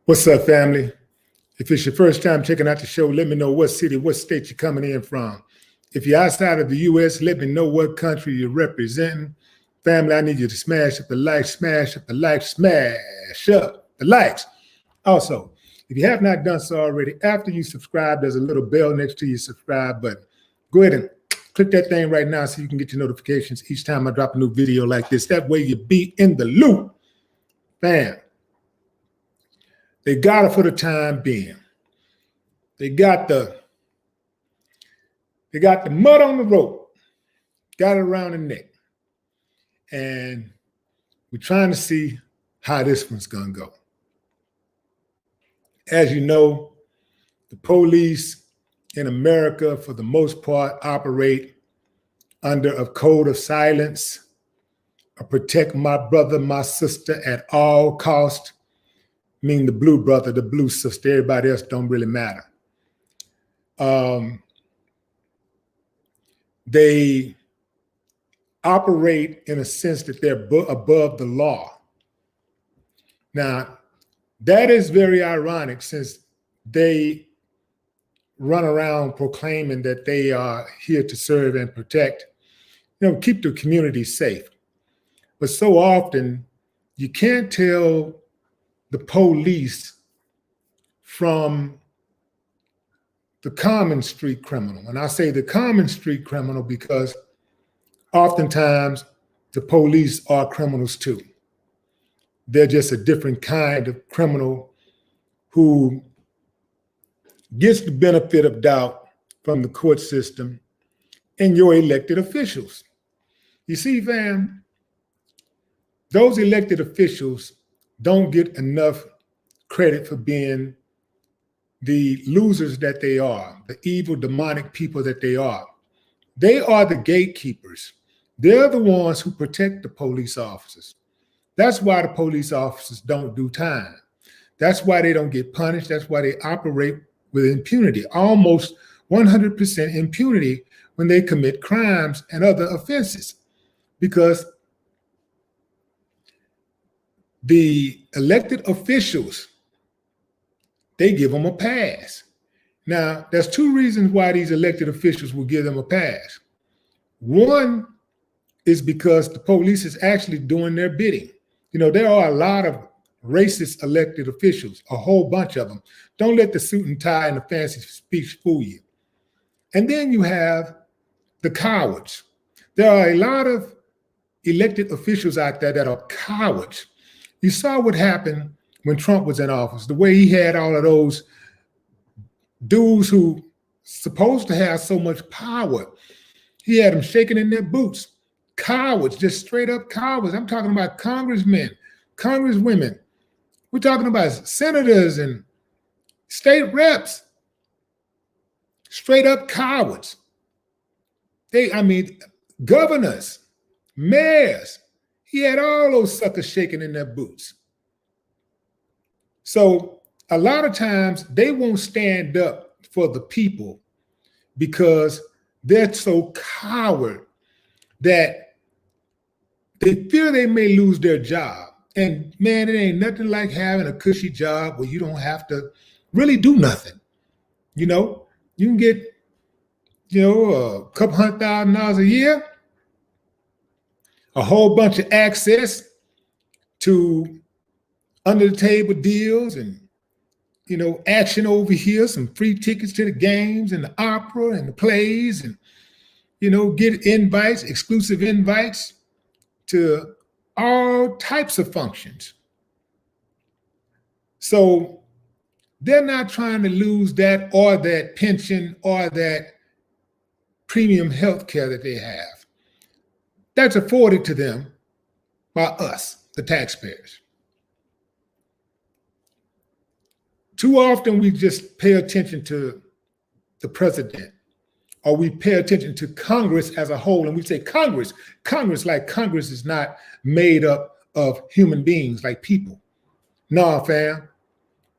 What's up, family? If it's your first time checking out the show, let me know what city, what state you're coming in from. If you're outside of the U.S., let me know what country you're representing. Family, I need you to smash up the likes, smash up the likes, smash up the likes. Also, if you have not done so already, after you subscribe, there's a little bell next to your subscribe button. Go ahead and click that thing right now so you can get your notifications each time I drop a new video like this. That way you be in the loop. Bam. They got it for the time being. They got the mud on the rope, got it around the neck. And we're trying to see how this one's gonna go. As you know, the police in America, for the most part, operate under a code of silence, protect my brother, my sister at all costs. Mean the blue brother, the blue sister, everybody else don't really matter. They operate in a sense that they're above the law. Now, that is very ironic since they run around proclaiming that they are here to serve and protect, keep the community safe. But so often you can't tell the police from the common street criminal. And I say the common street criminal because oftentimes the police are criminals too. They're just a different kind of criminal who gets the benefit of doubt from the court system and your elected officials. You see, fam, those elected officials don't get enough credit for being the losers that they are, the evil, demonic people that they are. They are the gatekeepers. They're the ones who protect the police officers. That's why the police officers don't do time. That's why they don't get punished. That's why they operate with impunity, almost 100% impunity when they commit crimes and other offenses, because the elected officials, they give them a pass. Now, there's two reasons why these elected officials will give them a pass. One is because the police is actually doing their bidding. There are a lot of racist elected officials, a whole bunch of them. Don't let the suit and tie and the fancy speech fool you. And then you have the cowards. There are a lot of elected officials out there that are cowards. You saw what happened when Trump was in office, the way he had all of those dudes who supposed to have so much power. He had them shaking in their boots. Cowards, just straight up cowards. I'm talking about congressmen, congresswomen. We're talking about senators and state reps. Straight up cowards. Governors, mayors. He had all those suckers shaking in their boots. So a lot of times they won't stand up for the people because they're so coward that they fear they may lose their job. And man, it ain't nothing like having a cushy job where you don't have to really do nothing. You can get, a couple $100,000 a year, a whole bunch of access to under the table deals and, action over here, some free tickets to the games and the opera and the plays and, get invites, exclusive invites to all types of functions. So they're not trying to lose that or that pension or that premium health care that they have. That's afforded to them by us, the taxpayers. Too often we just pay attention to the president, or we pay attention to Congress as a whole, and we say Congress like Congress is not made up of human beings, like people. Nah, fam.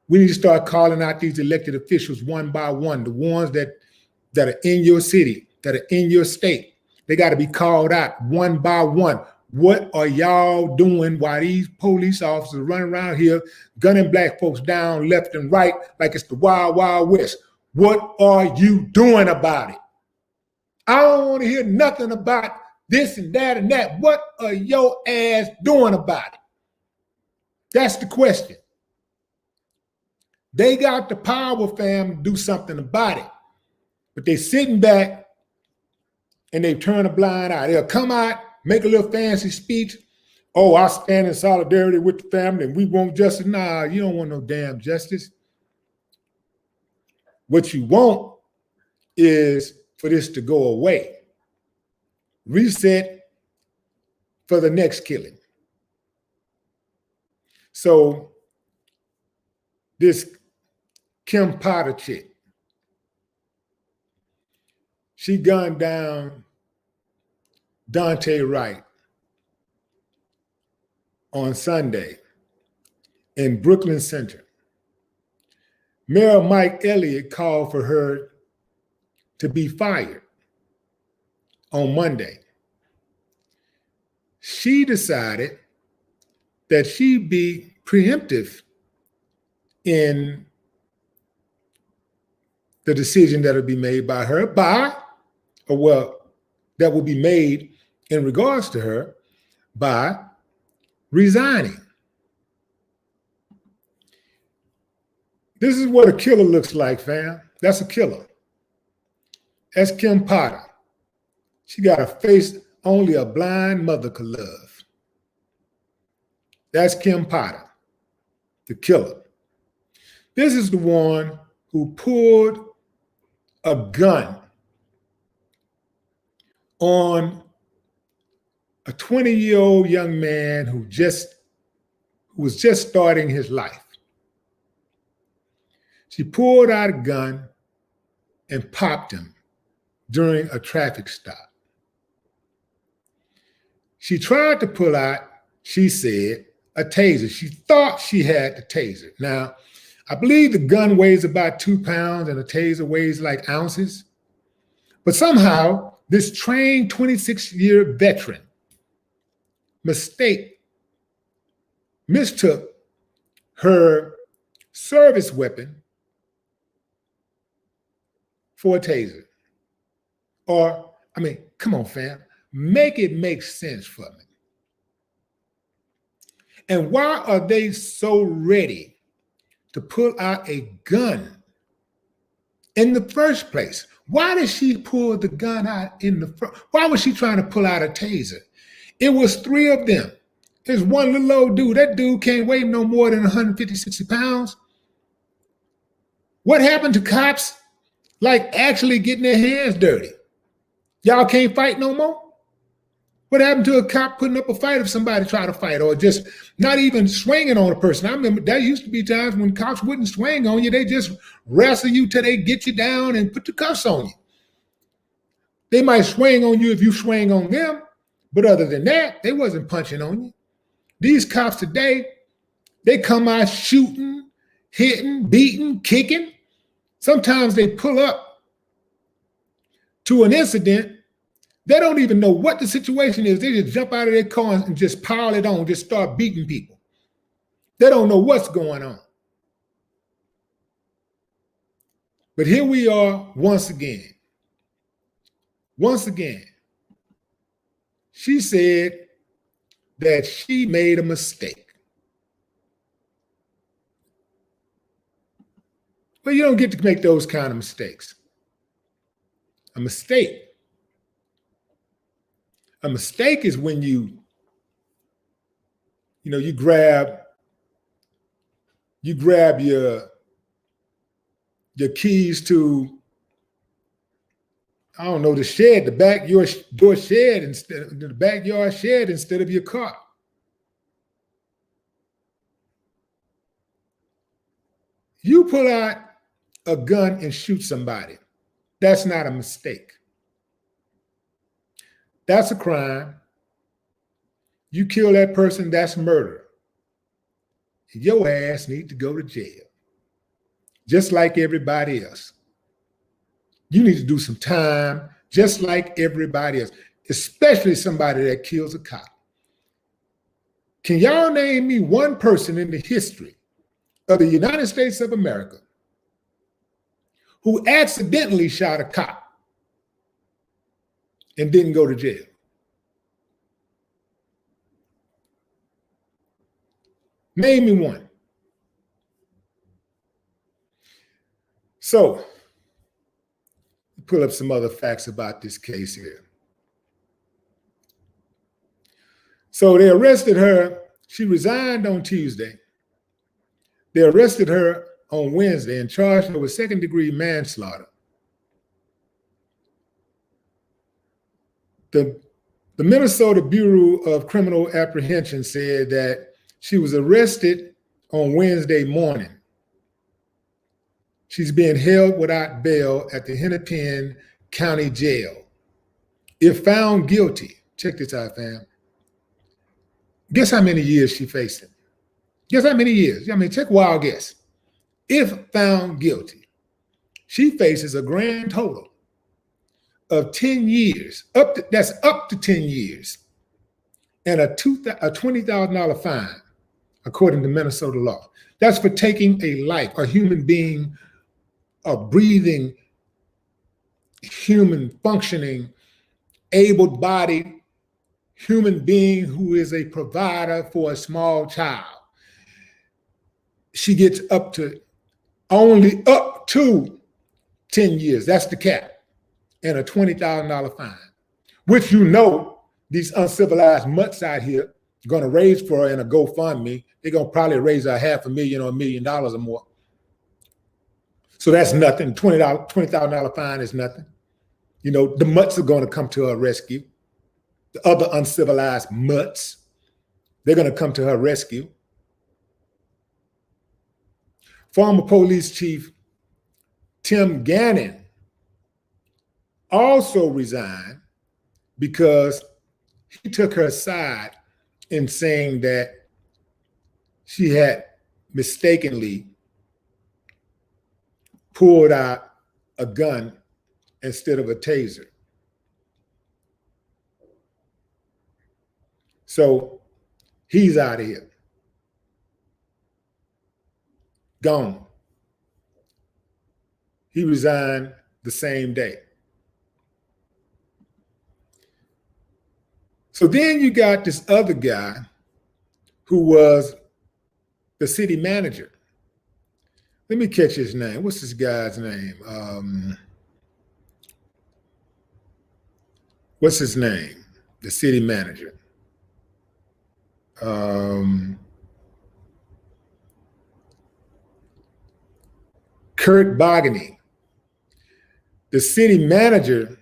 We need to start calling out these elected officials one by one, the ones that are in your city, that are in your state. They got to be called out one by one. What are y'all doing while these police officers running around here gunning black folks down left and right like it's the Wild Wild West? What are you doing about it? I don't want to hear nothing about this and that and that. What are your ass doing about it? That's the question. They got the power, fam, to do something about it. But they sitting back and they turn a blind eye. They'll come out, make a little fancy speech. Oh, I stand in solidarity with the family and we want justice. Nah, you don't want no damn justice. What you want is for this to go away. Reset for the next killing. So this Kim Potter chick, she gunned down Daunte Wright on Sunday in Brooklyn Center. Mayor Mike Elliott called for her to be fired on Monday. She decided that she'd be preemptive in the decision that will be made by her that will be made in regards to her by resigning. This is what a killer looks like, fam. That's a killer. That's Kim Potter. She got a face only a blind mother could love. That's Kim Potter, the killer. This is the one who pulled a gun on a 20-year-old young man who was just starting his life. She pulled out a gun and popped him during a traffic stop. She tried to pull out, she said, a taser. She thought she had the taser. Now, I believe the gun weighs about 2 pounds and a taser weighs like ounces. But somehow, this trained 26-year veteran mistook her service weapon for a taser. Or, I mean, come on, fam. Make it make sense for me. And why are they so ready to pull out a gun in the first place? Why did she pull the gun out in the front? Why was she trying to pull out a taser? It was 3 of them. There's one little old dude. That dude can't weigh no more than 150, 60 pounds. What happened to cops like actually getting their hands dirty? Y'all can't fight no more? What happened to a cop putting up a fight if somebody tried to fight, or just not even swinging on a person? I remember there used to be times when cops wouldn't swing on you. They just wrestle you till they get you down and put the cuffs on you. They might swing on you if you swing on them, but other than that, they wasn't punching on you. These cops today, they come out shooting, hitting, beating, kicking. Sometimes they pull up to an incident. They don't even know what the situation is. They just jump out of their car and just pile it on, just start beating people. They don't know what's going on. But here we are once again. Once again, she said that she made a mistake. Well, you don't get to make those kind of mistakes. A mistake is when you grab your keys to, I don't know, the shed, the backyard shed instead of your car. You pull out a gun and shoot somebody. That's not a mistake. That's a crime. You kill that person, that's murder. Your ass need to go to jail. Just like everybody else. You need to do some time just like everybody else, especially somebody that kills a cop. Can y'all name me one person in the history of the United States of America who accidentally shot a cop and didn't go to jail? Name me one. So, pull up some other facts about this case here. So they arrested her. She resigned on Tuesday. They arrested her on Wednesday and charged her with second-degree manslaughter. The Minnesota Bureau of Criminal Apprehension said that she was arrested on Wednesday morning. She's being held without bail at the Hennepin County Jail. If found guilty, check this out, fam. Guess how many years she facing? Guess how many years? I mean, take a wild guess. If found guilty, she faces a grand total of 10 years. That's up to 10 years. And a $20,000 fine, according to Minnesota law. That's for taking a life, a human being, a breathing, human functioning, able-bodied human being who is a provider for a small child. She gets only up to 10 years. That's the cap. And a $20,000 fine, which these uncivilized mutts out here are going to raise for her in a GoFundMe. They're going to probably raise her $500,000 or $1 million or more. So that's nothing. $20,000 fine is nothing. The mutts are going to come to her rescue. The other uncivilized mutts, they're going to come to her rescue. Former police chief Tim Gannon also resigned because he took her side in saying that she had mistakenly pulled out a gun instead of a taser. So he's out of here. Gone. He resigned the same day. So then you got this other guy who was the city manager. Let me catch his name. What's this guy's name? What's his name? The city manager. Kurt Bogany. The city manager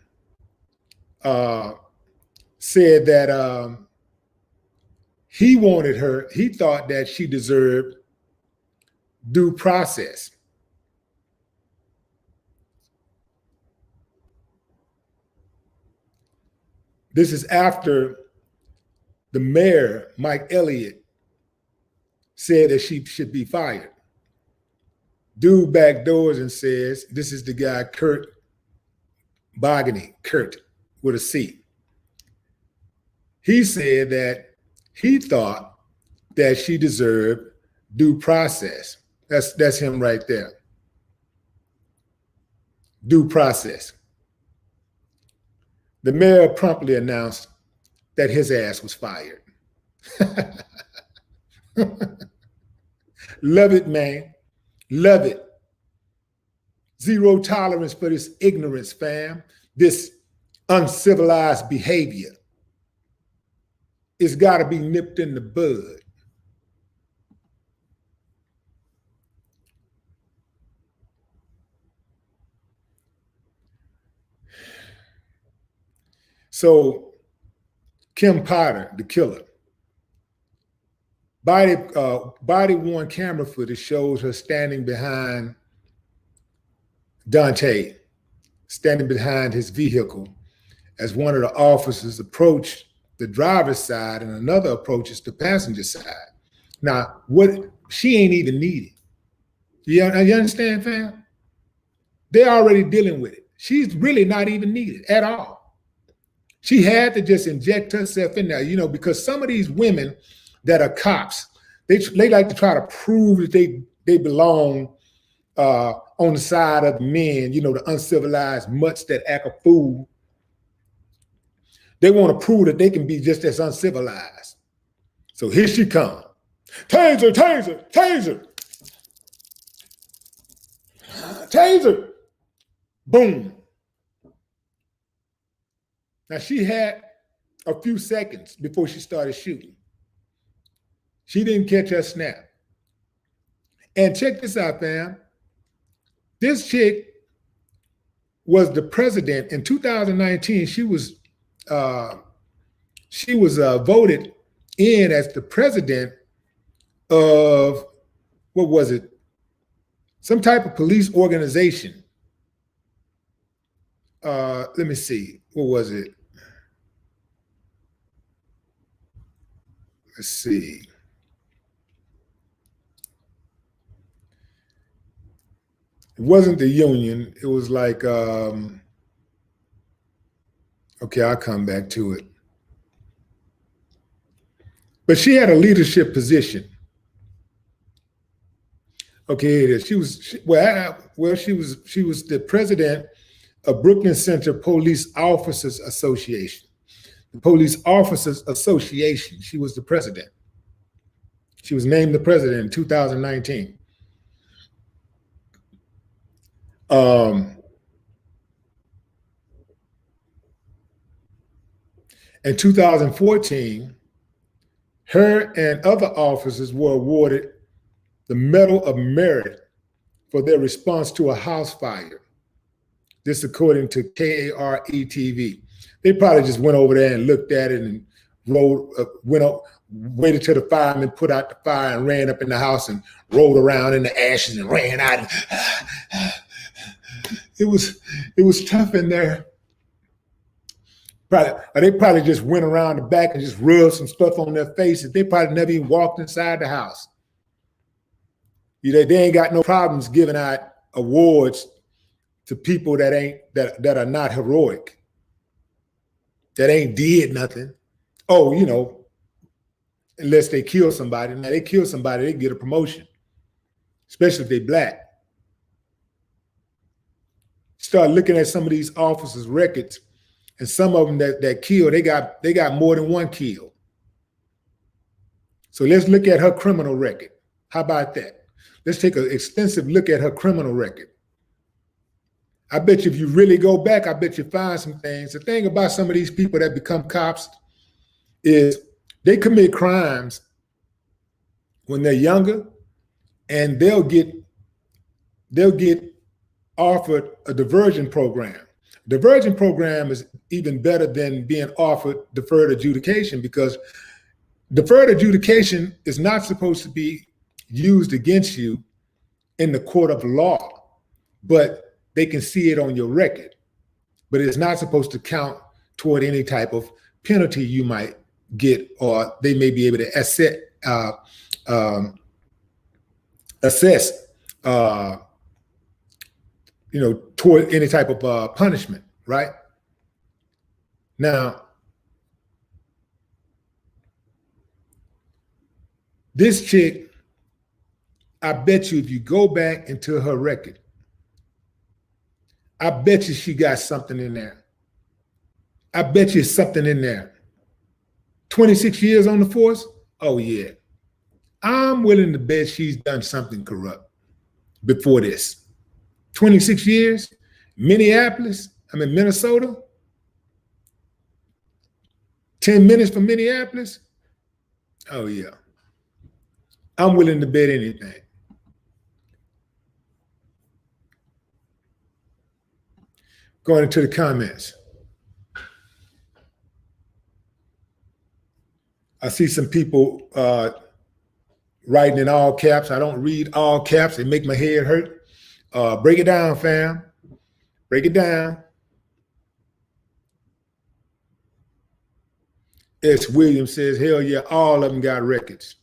said that he thought that she deserved due process. This is after the mayor, Mike Elliott, said that she should be fired. Dude backdoors and says, this is the guy, Kurt Bogany, Kurt with a C. He said that he thought that she deserved due process. That's him right there. Due process. The mayor promptly announced that his ass was fired. Love it, man. Love it. Zero tolerance for this ignorance, fam. This uncivilized behavior. It's got to be nipped in the bud. So Kim Potter, the killer, body-worn camera footage shows her standing behind Daunte, standing behind his vehicle as one of the officers approached the driver's side and another approaches the passenger side. Now, she ain't even needed. You understand, fam? They're already dealing with it. She's really not even needed at all. She had to just inject herself in there, because some of these women that are cops. They like to try to prove that they belong on the side of the men, the uncivilized mutts that act a fool. They want to prove that they can be just as uncivilized. So here she comes. Taser, taser, taser. Taser. Boom. Now she had a few seconds before she started shooting. She didn't catch her snap. And check this out, fam. This chick was the president in 2019. She was voted in as the president of, what was it? Some type of police organization. Let me see. What was it? Let's see. It wasn't the union. It was like, okay, I'll come back to it. But she had a leadership position. Okay, it is. She was the president of Brooklyn Center Police Officers Association. The Police Officers Association. She was the president. She was named the president in 2019. In 2014, her and other officers were awarded the Medal of Merit for their response to a house fire. This according to KARE TV. They probably just went over there and looked at it and waited till the firemen put out the fire and ran up in the house and rolled around in the ashes and ran out. It was tough in there. They probably just went around the back and just rubbed some stuff on their faces. They probably never even walked inside the house. They ain't got no problems giving out awards to people that are not heroic, that ain't did nothing. Oh, unless they kill somebody. Now they kill somebody, they get a promotion, especially if they black. Start looking at some of these officers' records, and some of them that kill, they got more than one kill. So let's look at her criminal record. How about that? Let's take an extensive look at her criminal record. I bet you if you really go back, I bet you find some things. The thing about some of these people that become cops is they commit crimes when they're younger, and they'll get offered a diversion program. Diversion program is even better than being offered deferred adjudication, because deferred adjudication is not supposed to be used against you in the court of law, but they can see it on your record. But it's not supposed to count toward any type of penalty you might get, or they may be able to assess toward any type of punishment, right? Now, this chick, I bet you if you go back into her record, I bet you she got something in there. I bet you something in there. 26 years on the force? Oh, yeah. I'm willing to bet she's done something corrupt before this. 26 years, Minnesota, 10 minutes from Minneapolis. Oh, yeah. I'm willing to bet anything. Going into the comments. I see some people writing in all caps. I don't read all caps. They make my head hurt. Break it down, fam. Break it down. S. Williams says, hell yeah, all of them got records.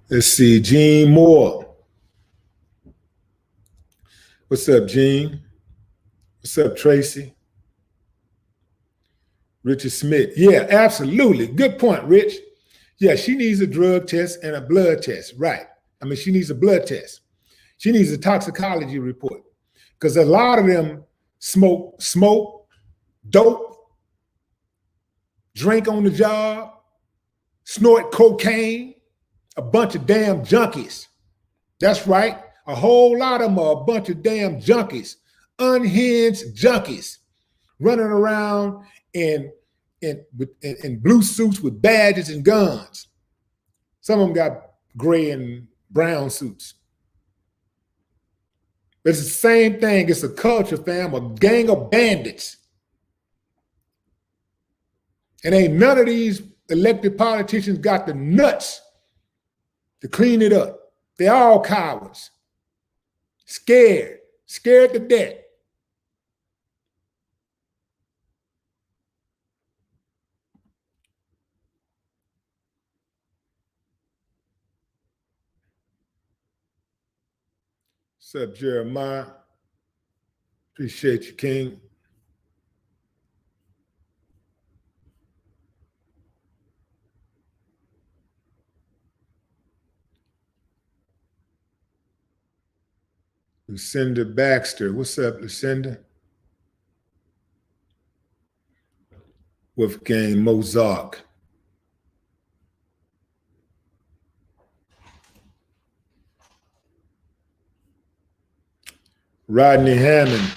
Let's see, Gene Moore. What's up, Gene? What's up, Tracy? Richard Smith. Yeah, absolutely. Good point, Rich. Yeah, she needs a drug test and a blood test. Right. I mean, she needs a blood test. She needs a toxicology report because a lot of them smoke, dope, drink on the job, snort cocaine, a bunch of damn junkies. That's right. A whole lot of them are a bunch of damn junkies, unhinged junkies, running around in blue suits with badges and guns. Some of them got gray and brown suits. But it's the same thing. It's a culture, fam, a gang of bandits. And ain't none of these elected politicians got the nuts to clean it up. They're all cowards. Scared to death. What's up, Jeremiah? Appreciate you, King. Lucinda Baxter. What's up, Lucinda? Wolfgang Mozart. Rodney Hammond.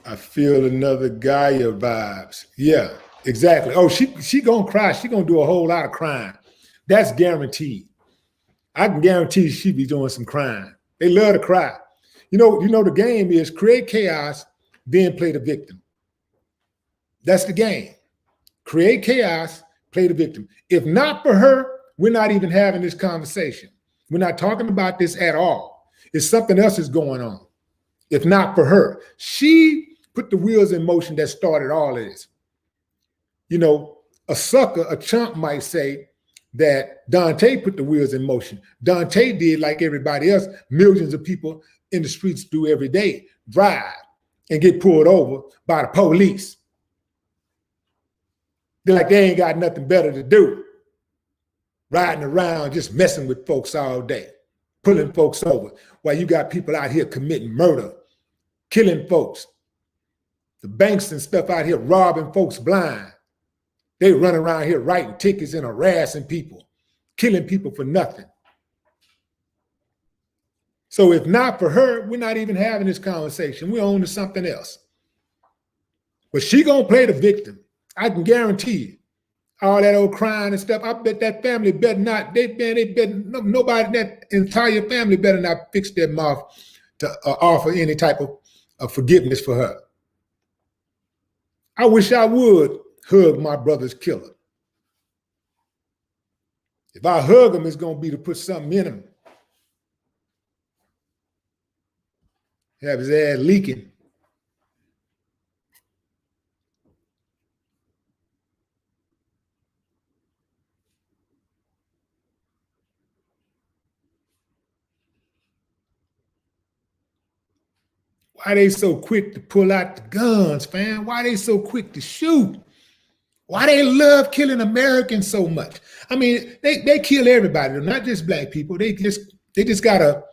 I feel another Gaia vibes. Yeah, exactly. Oh, she gonna cry. She gonna do a whole lot of crying. That's guaranteed. I can guarantee she be doing some crying. They love to cry. You know the game is create chaos, then play the victim. That's the game. Create chaos, play the victim. If not for her, we're not even having this conversation. We're not talking about this at all. It's something else is going on. If not for her, she put the wheels in motion that started all of this. You know, a sucker, a chump might say that Daunte put the wheels in motion. Daunte did, like everybody else, millions of people in the streets do every day, drive and get pulled over by the police. They're like they ain't got nothing better to do. Riding around just messing with folks all day, pulling folks over, while you got people out here committing murder, killing folks. The banks and stuff out here robbing folks blind. They run around here writing tickets and harassing people, killing people for nothing. So if not for her, we're not even having this conversation. We're on to something else. But she gonna play the victim. I can guarantee you. All that old crying and stuff. I bet that family better not. Nobody in that entire family better not fix their mouth to offer any type of forgiveness for her. I wish I would hug my brother's killer. If I hug him, it's gonna be to put something in him. Have his ass leaking. Why they so quick to pull out the guns, fam? Why they so quick to shoot? Why they love killing Americans so much? I mean, they kill everybody, not just black people. They just gotta.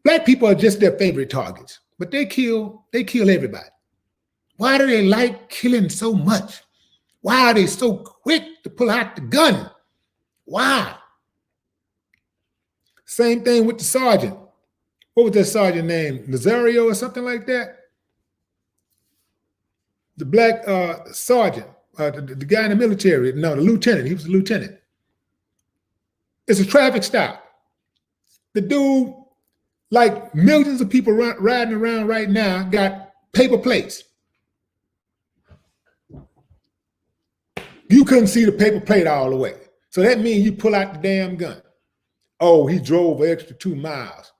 Black people are just their favorite targets, but they kill everybody. Why do they like killing so much? Why are they so quick to pull out the gun? Why? Same thing with the sergeant. What was that sergeant name? Nazario or something like that? The black sergeant, the guy in the military. No, the lieutenant. He was a lieutenant. It's a traffic stop. The dude, like millions of people riding around right now, got paper plates. You couldn't see the paper plate all the way. So that means you pull out the damn gun. Oh, he drove an extra 2 miles.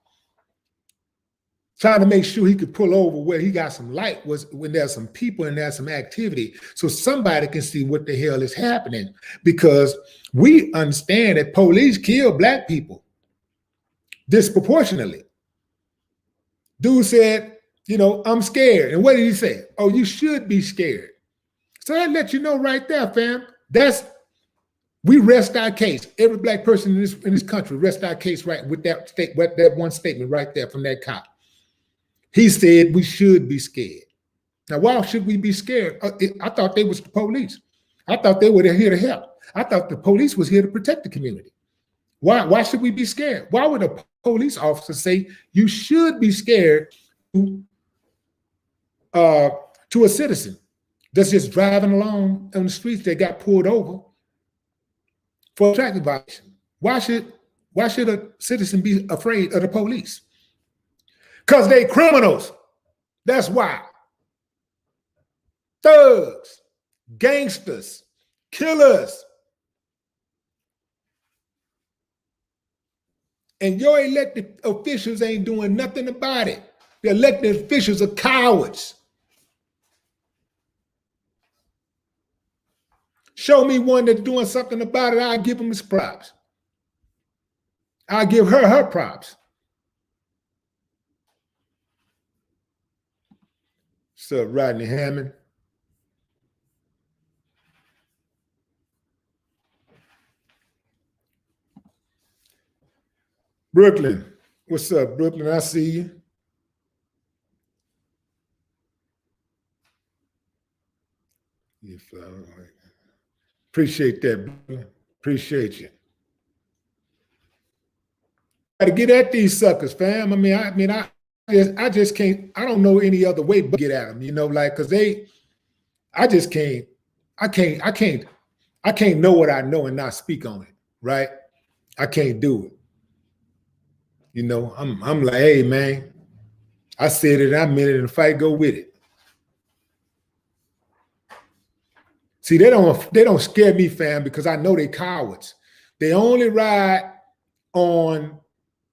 trying to make sure he could pull over where he got some light was when there's some people and there's some activity, so somebody can see what the hell is happening. Because we understand that police kill Black people disproportionately. Dude said, I'm scared. And what did he say? Oh, you should be scared. So that lets you know right there, fam. We rest our case. Every Black person in this country rest our case right with that one statement right there from that cop. He said we should be scared. Now, why should we be scared? I thought they was the police. I thought they were here to help. I thought the police was here to protect the community. Why should we be scared? Why would a police officer say you should be scared to a citizen that's just driving along on the streets that got pulled over for a traffic violation? Why should a citizen be afraid of the police? Because they criminals. That's why. Thugs, gangsters, killers. And your elected officials ain't doing nothing about it. The elected officials are cowards. Show me one that's doing something about it, I'll give him his props. I'll give her props. What's up, Rodney Hammond? Brooklyn. What's up, Brooklyn? I see you. Appreciate that, brother. Appreciate you. Got to get at these suckers, fam. I just can't. I don't know any other way but get at them. Because I just can't. I can't know what I know and not speak on it, right? I can't do it. I'm like, hey, man, I said it, I meant it, and the fight go with it. See, they don't scare me, fam, because I know they cowards. They only ride on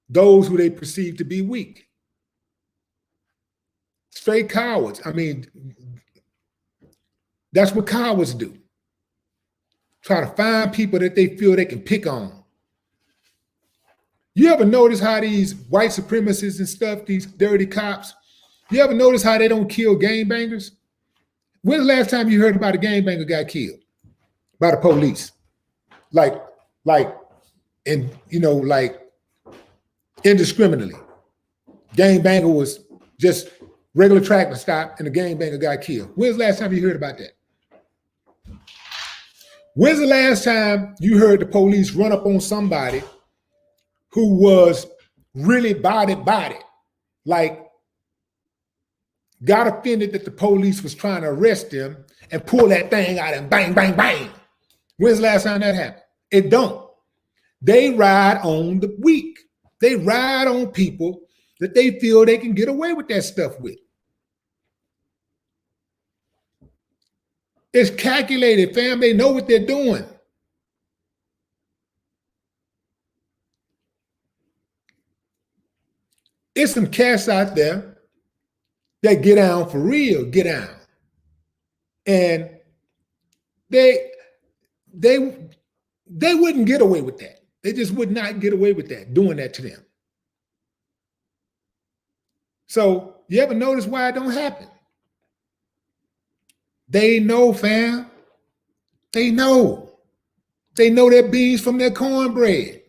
those who they perceive to be weak. Straight cowards. That's what cowards do. Try to find people that they feel they can pick on. You ever notice how these white supremacists and stuff, these dirty cops, you ever notice how they don't kill gangbangers? When's the last time you heard about a gangbanger got killed by the police? Like indiscriminately. Gangbanger was just regular traffic stop and the gangbanger got killed. When's the last time you heard about that? When's the last time you heard the police run up on somebody who was really body, like got offended that the police was trying to arrest them and pull that thing out and bang, bang, bang? When's the last time that happened? It don't. They ride on the weak. They ride on people that they feel they can get away with that stuff with. It's calculated, fam. They know what they're doing. It's some cats out there that get down for real, get down. And they wouldn't get away with that. They just would not get away with that, doing that to them. So you ever notice why it don't happen? They know, fam. They know. They know their beans from their cornbread.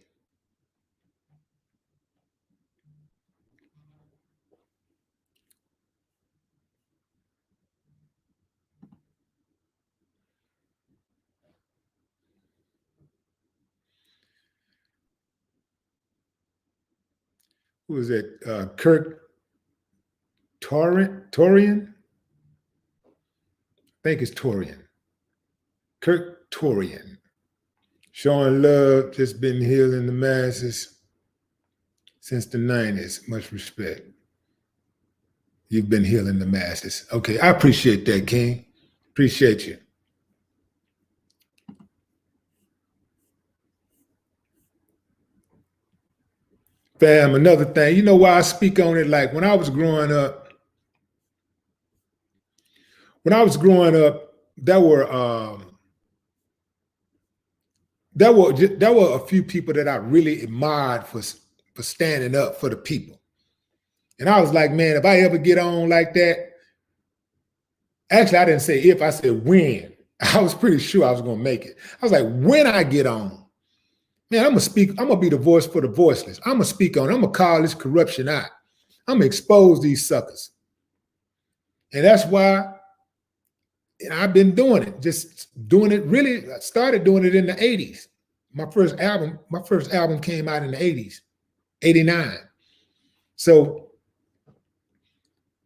Who was that? Kirk Torian? I think it's Torian. Kirk Torian. Showing love, just been healing the masses since the 90s. Much respect. You've been healing the masses. Okay, I appreciate that, King. Appreciate you. Fam, another thing, you know why I speak on it? Like when I was growing up, there were a few people that I really admired for standing up for the people. And I was like, man, if I ever get on like that, actually, I didn't say if, I said when. I was pretty sure I was going to make it. I was like, when I get on, man, I'm going to speak. I'm going to be the voice for the voiceless. I'm going to speak on it. I'm going to call this corruption out. I'm going to expose these suckers. And that's why I've been doing it, just doing it really. I started doing it in the 80s. My first album came out in the 80s, 89. So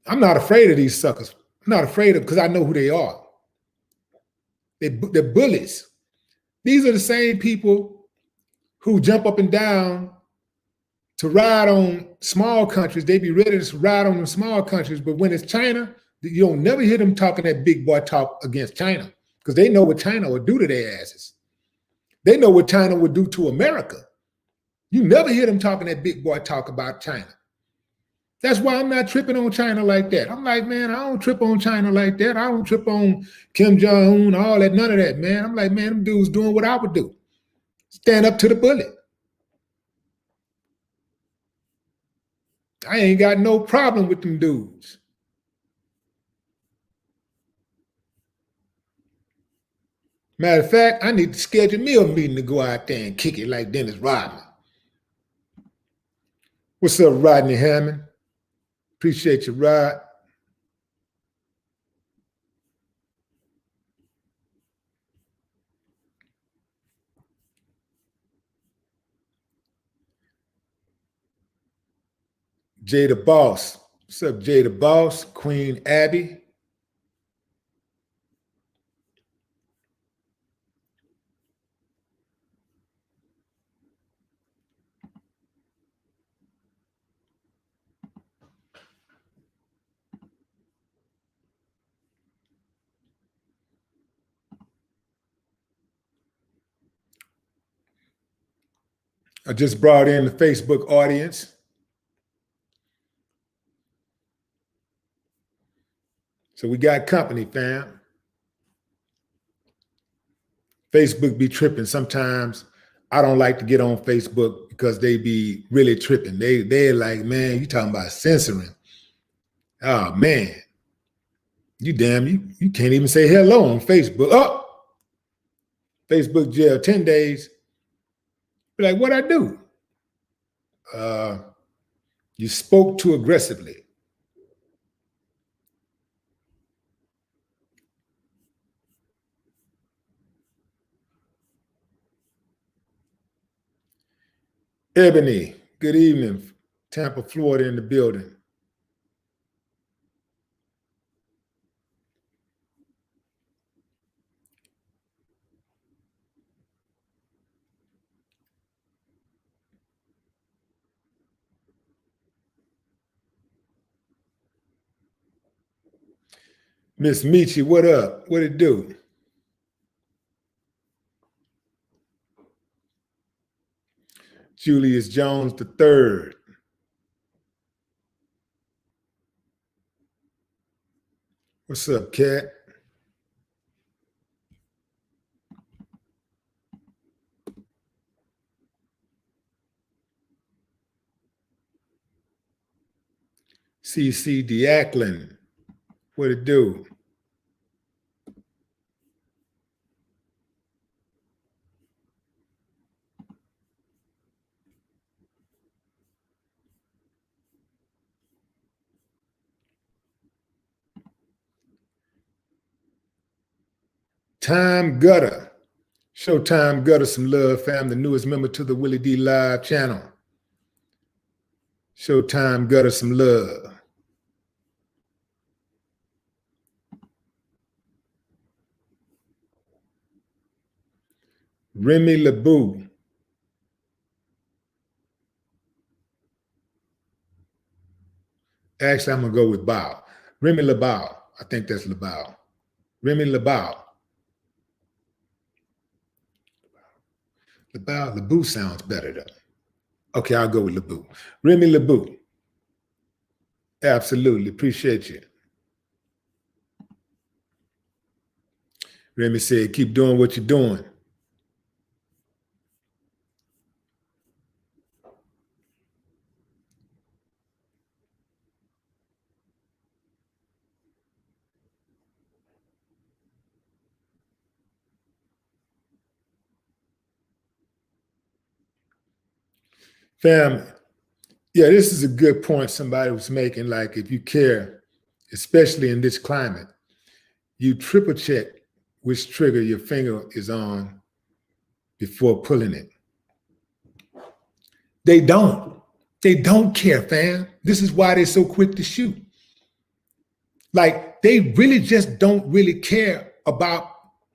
I'm not afraid of these suckers. I'm not afraid of, because I know who they are. They're bullies. These are the same people who jump up and down to ride on small countries. They be ready to ride on them small countries, but when it's China, you don't never hear them talking that big boy talk against China, because they know what China would do to their asses. They know what China would do to America. You never hear them talking that big boy talk about China. That's why I'm not tripping on China like that. I'm like, man, I don't trip on China like that. I don't trip on Kim Jong-un, all that, none of that, man. I'm like, man, them dudes doing what I would do. Stand up to the bully. I ain't got no problem with them dudes. Matter of fact, I need to schedule me a meeting to go out there and kick it like Dennis Rodman. What's up, Rodney Hammond? Appreciate you, Rod. Jada Boss. What's up, Jada Boss? Queen Abby. I just brought in the Facebook audience. So we got company, fam. Facebook be tripping. Sometimes I don't like to get on Facebook because they be really tripping. They're like, man, you talking about censoring. Oh, man. You can't even say hello on Facebook. Oh, Facebook jail 10 days. Be like, what'd I do? You spoke too aggressively. Ebony, good evening. Tampa, Florida in the building. Miss Michi, what up? What it do? Julius Jones III. What's up, Cat? CC Diaclin. What it do? Time Gutter. Show Time Gutter some love, fam. The newest member to the Willie D Live channel. Show Time Gutter some love. Remy LeBeau. Actually, I'm going to go with Bow. Remy LeBeau. I think that's LeBeau. Remy LeBeau. LeBeau sounds better, though. Okay, I'll go with LeBou. Remy LeBou. Absolutely. Appreciate you. Remy said, keep doing what you're doing. Fam, yeah, this is a good point somebody was making. Like, if you care, especially in this climate, you triple check which trigger your finger is on before pulling it. They don't. They don't care, fam. This is why they're so quick to shoot. Like, they really just don't really care about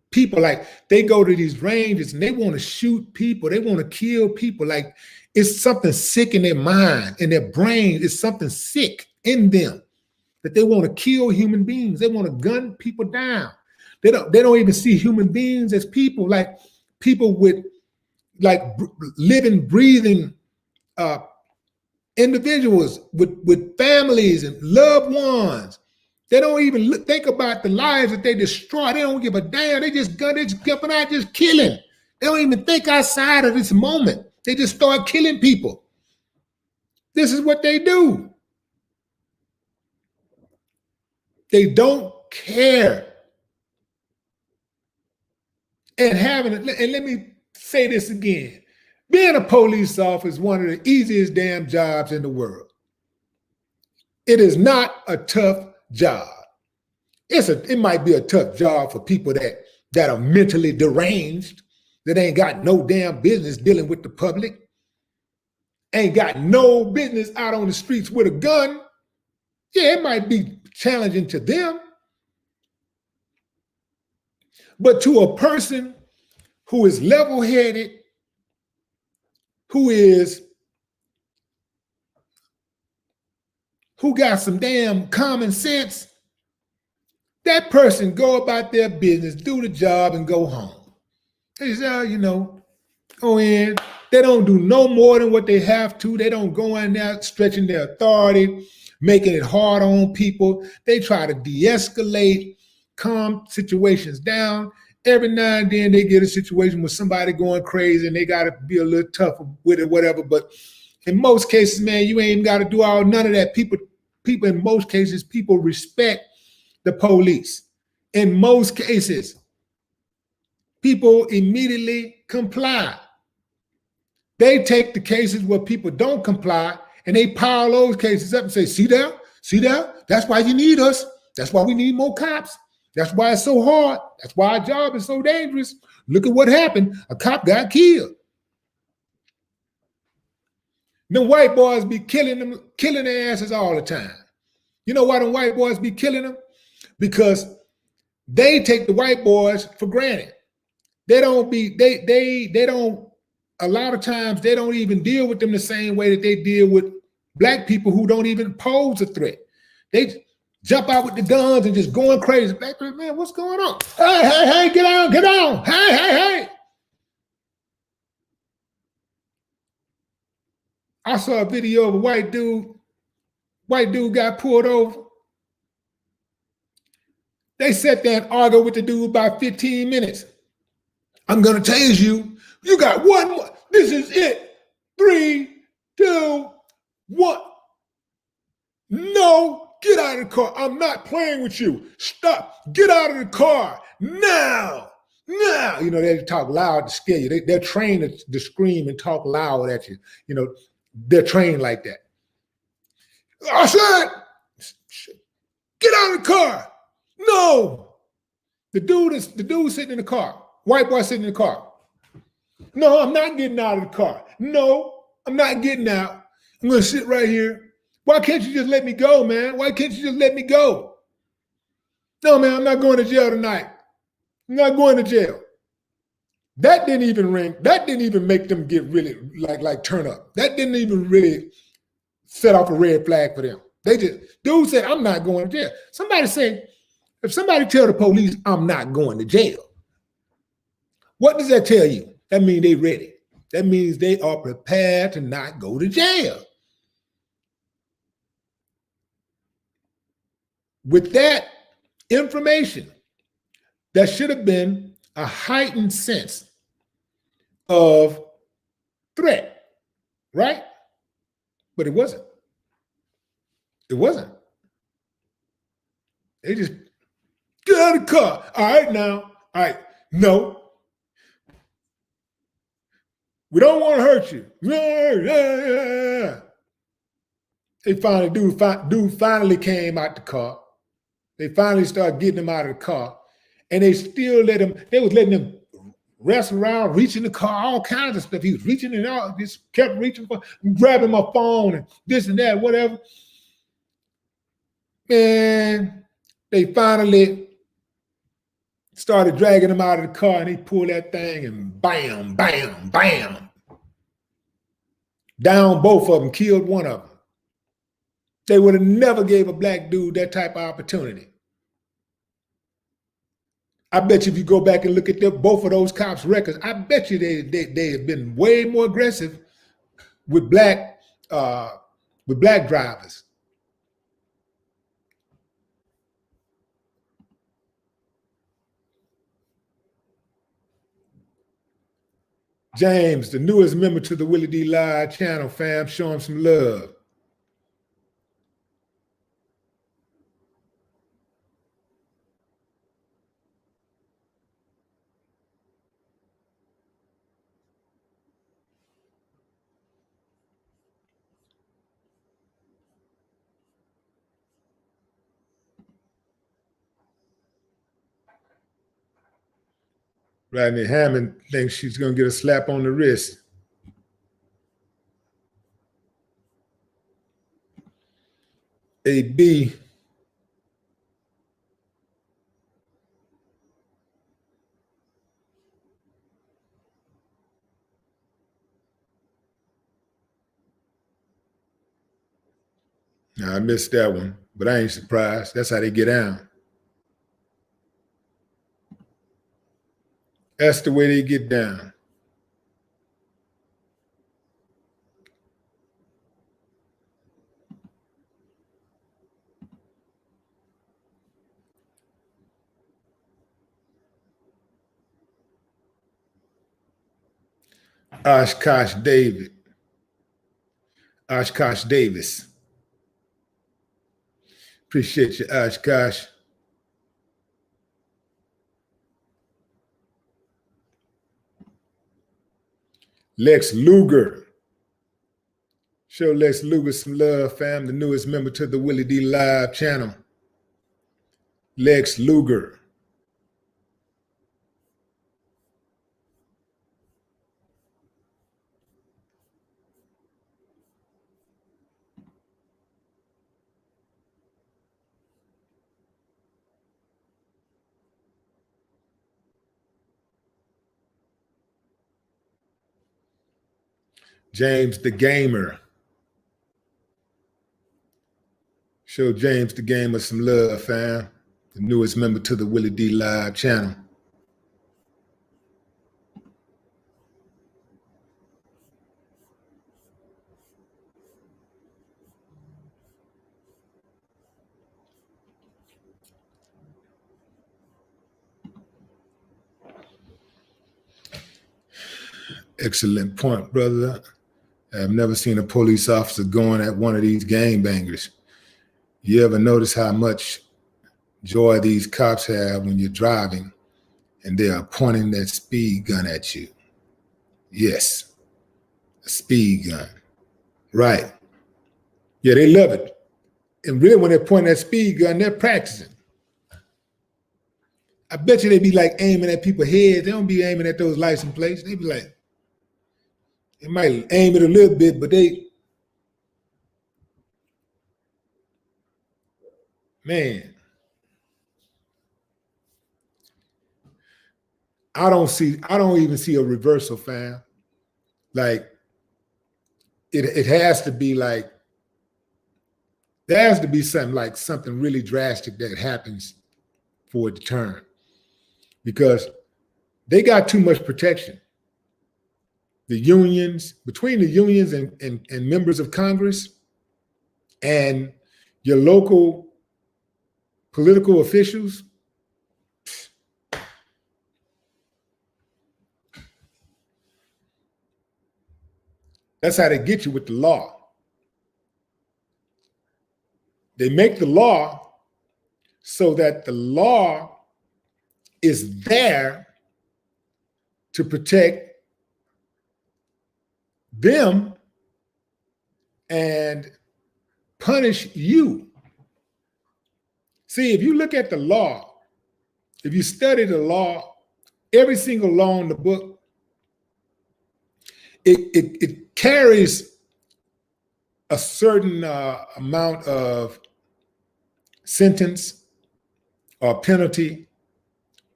people. Like, they go to these ranges and they want to shoot people. They want to kill people. Like, it's something sick in their mind, in their brain. It's something sick in them that they want to kill human beings. They want to gun people down. They don't even see human beings as people, like people with like living, breathing individuals with families and loved ones. They don't even think about the lives that they destroy. They don't give a damn. They just jumping out, just killing. They don't even think outside of this moment. They just start killing people. This is what they do. They don't care. And let me say this again. Being a police officer is one of the easiest damn jobs in the world. It is not a tough job. It might be a tough job for people that are mentally deranged, that ain't got no damn business dealing with the public, ain't got no business out on the streets with a gun. Yeah, it might be challenging to them. But to a person who is level-headed, who got some damn common sense, that person go about their business, do the job, and go home. They say, go in. They don't do no more than what they have to. They don't go in there stretching their authority, making it hard on people. They try to de-escalate, calm situations down. Every now and then they get a situation with somebody going crazy and they got to be a little tougher with it, whatever. But in most cases, man, you ain't got to do none of that. People in most cases, people respect the police. In most cases, people immediately comply. They take the cases where people don't comply and they pile those cases up and say, see there? That's why you need us. That's why we need more cops. That's why it's so hard. That's why our job is so dangerous. Look at what happened. A cop got killed. Them white boys be killing their asses all the time. You know why them white boys be killing them? Because they take the white boys for granted. A lot of times they don't even deal with them the same way that they deal with black people who don't even pose a threat. They jump out with the guns and just going crazy. Black people, man, what's going on? Hey, get on. Hey. I saw a video of a white dude. White dude got pulled over. They sat there and argued with the dude about 15 minutes. I'm going to tase you. You got one more. This is it. 3, 2, 1. No, get out of the car. I'm not playing with you. Stop. Get out of the car now. They talk loud to scare you. They're trained to scream and talk loud at you. They're trained like that. I said, get out of the car. No. The dude sitting in the car. White boy sitting in the car. No, I'm not getting out of the car. No, I'm not getting out. I'm going to sit right here. Why can't you just let me go, man? Why can't you just let me go? No, man, I'm not going to jail tonight. I'm not going to jail. That didn't even ring. That didn't even make them get really like turn up. That didn't even really set off a red flag for them. Dude said, I'm not going to jail. If somebody tell the police, I'm not going to jail, what does that tell you? That means they ready. That means they are prepared to not go to jail. With that information, there should have been a heightened sense of threat, right? But it wasn't. It wasn't. They just get out of the car. All right, now. All right. No. We don't want to hurt you. They finally, dude finally came out the car. They finally started getting him out of the car. And they still they was letting him wrestle around, reaching the car, all kinds of stuff. He was reaching it out, just kept reaching for, grabbing my phone and this and that, whatever. Man, they finally started dragging him out of the car, and he pulled that thing and bam, bam, bam. Down both of them, killed one of them. They would have never gave a black dude that type of opportunity. I bet you if you go back and look at both of those cops' records, I bet you they have been way more aggressive with black drivers. James, the newest member to the Willie D Live channel, fam, show him some love. Rodney Hammond thinks she's going to get a slap on the wrist. AB. Now, I missed that one, but I ain't surprised. That's how they get down. That's the way they get down. Oshkosh Davis. Appreciate you, Oshkosh. Lex Luger. Show Lex Luger some love, fam. The newest member to the Willie D Live channel. Lex Luger. James the Gamer. Show James the Gamer some love, fam. The newest member to the Willie D Live channel. Excellent point, brother. I've never seen a police officer going at one of these gangbangers. You ever notice how much joy these cops have when you're driving and they are pointing that speed gun at you? Yes, a speed gun. Right. Yeah, they love it. And really, when they're pointing that speed gun, they're practicing. I bet you they be like aiming at people's heads. They don't be aiming at those license plates. They be like, they might aim it a little bit, but man, I don't even see a reversal, fam. Like, it has to be like, there has to be something really drastic that happens for it to turn, because they got too much protection. the unions, between the unions and members of Congress and your local political officials, that's how they get you with the law. They make the law so that the law is there to protect them and punish you. See, if you look at the law, if you study the law, every single law in the book, it carries a certain amount of sentence or penalty,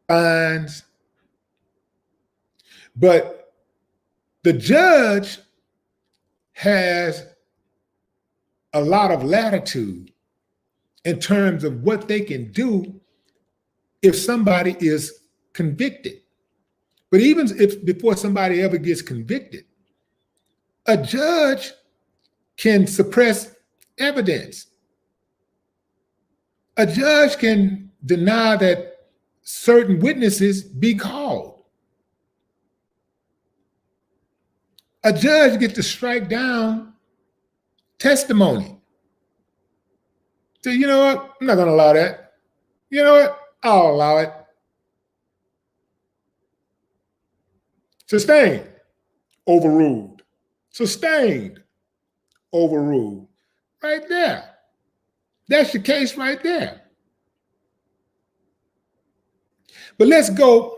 fines, but the judge has a lot of latitude in terms of what they can do if somebody is convicted. But even if before somebody ever gets convicted, a judge can suppress evidence. A judge can deny that certain witnesses be called. A judge gets to strike down testimony. So, you know what? I'm not going to allow that. You know what? I'll allow it. Sustained, overruled. Sustained, overruled. Right there. That's the case right there. But let's go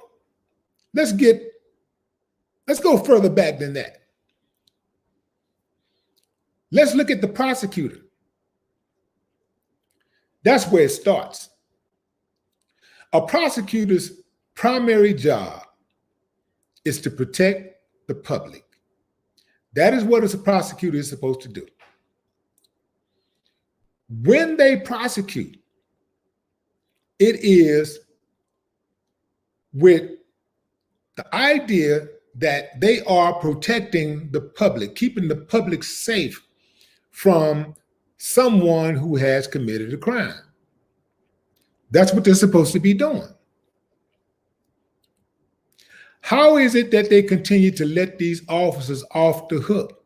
further back than that. Let's look at the prosecutor. That's where it starts. A prosecutor's primary job is to protect the public. That is what a prosecutor is supposed to do. When they prosecute, it is with the idea that they are protecting the public, keeping the public safe from someone who has committed a crime. That's what they're supposed to be doing. How is it that they continue to let these officers off the hook?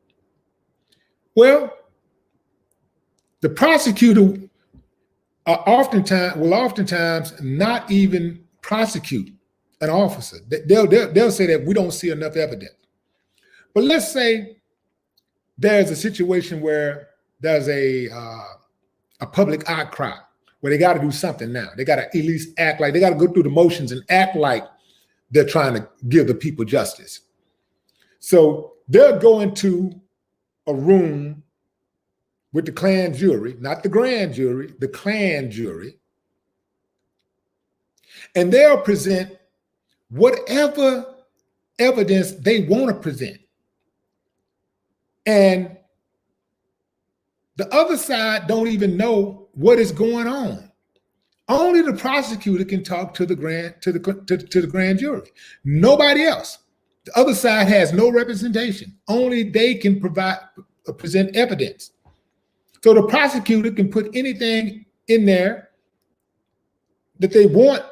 Well, the prosecutor will oftentimes not even prosecute an officer. They'll say that we don't see enough evidence. But let's say there's a situation where there's a public outcry where they got to do something now. They got to at least act like, they got to go through the motions and act like they're trying to give the people justice. So they'll go into a room with the Klan jury, not the grand jury, the Klan jury, and they'll present whatever evidence they want to present. And the other side don't even know what is going on. Only the prosecutor can talk to the grand jury. Nobody else. The other side has no representation. Only they can present evidence. So the prosecutor can put anything in there that they want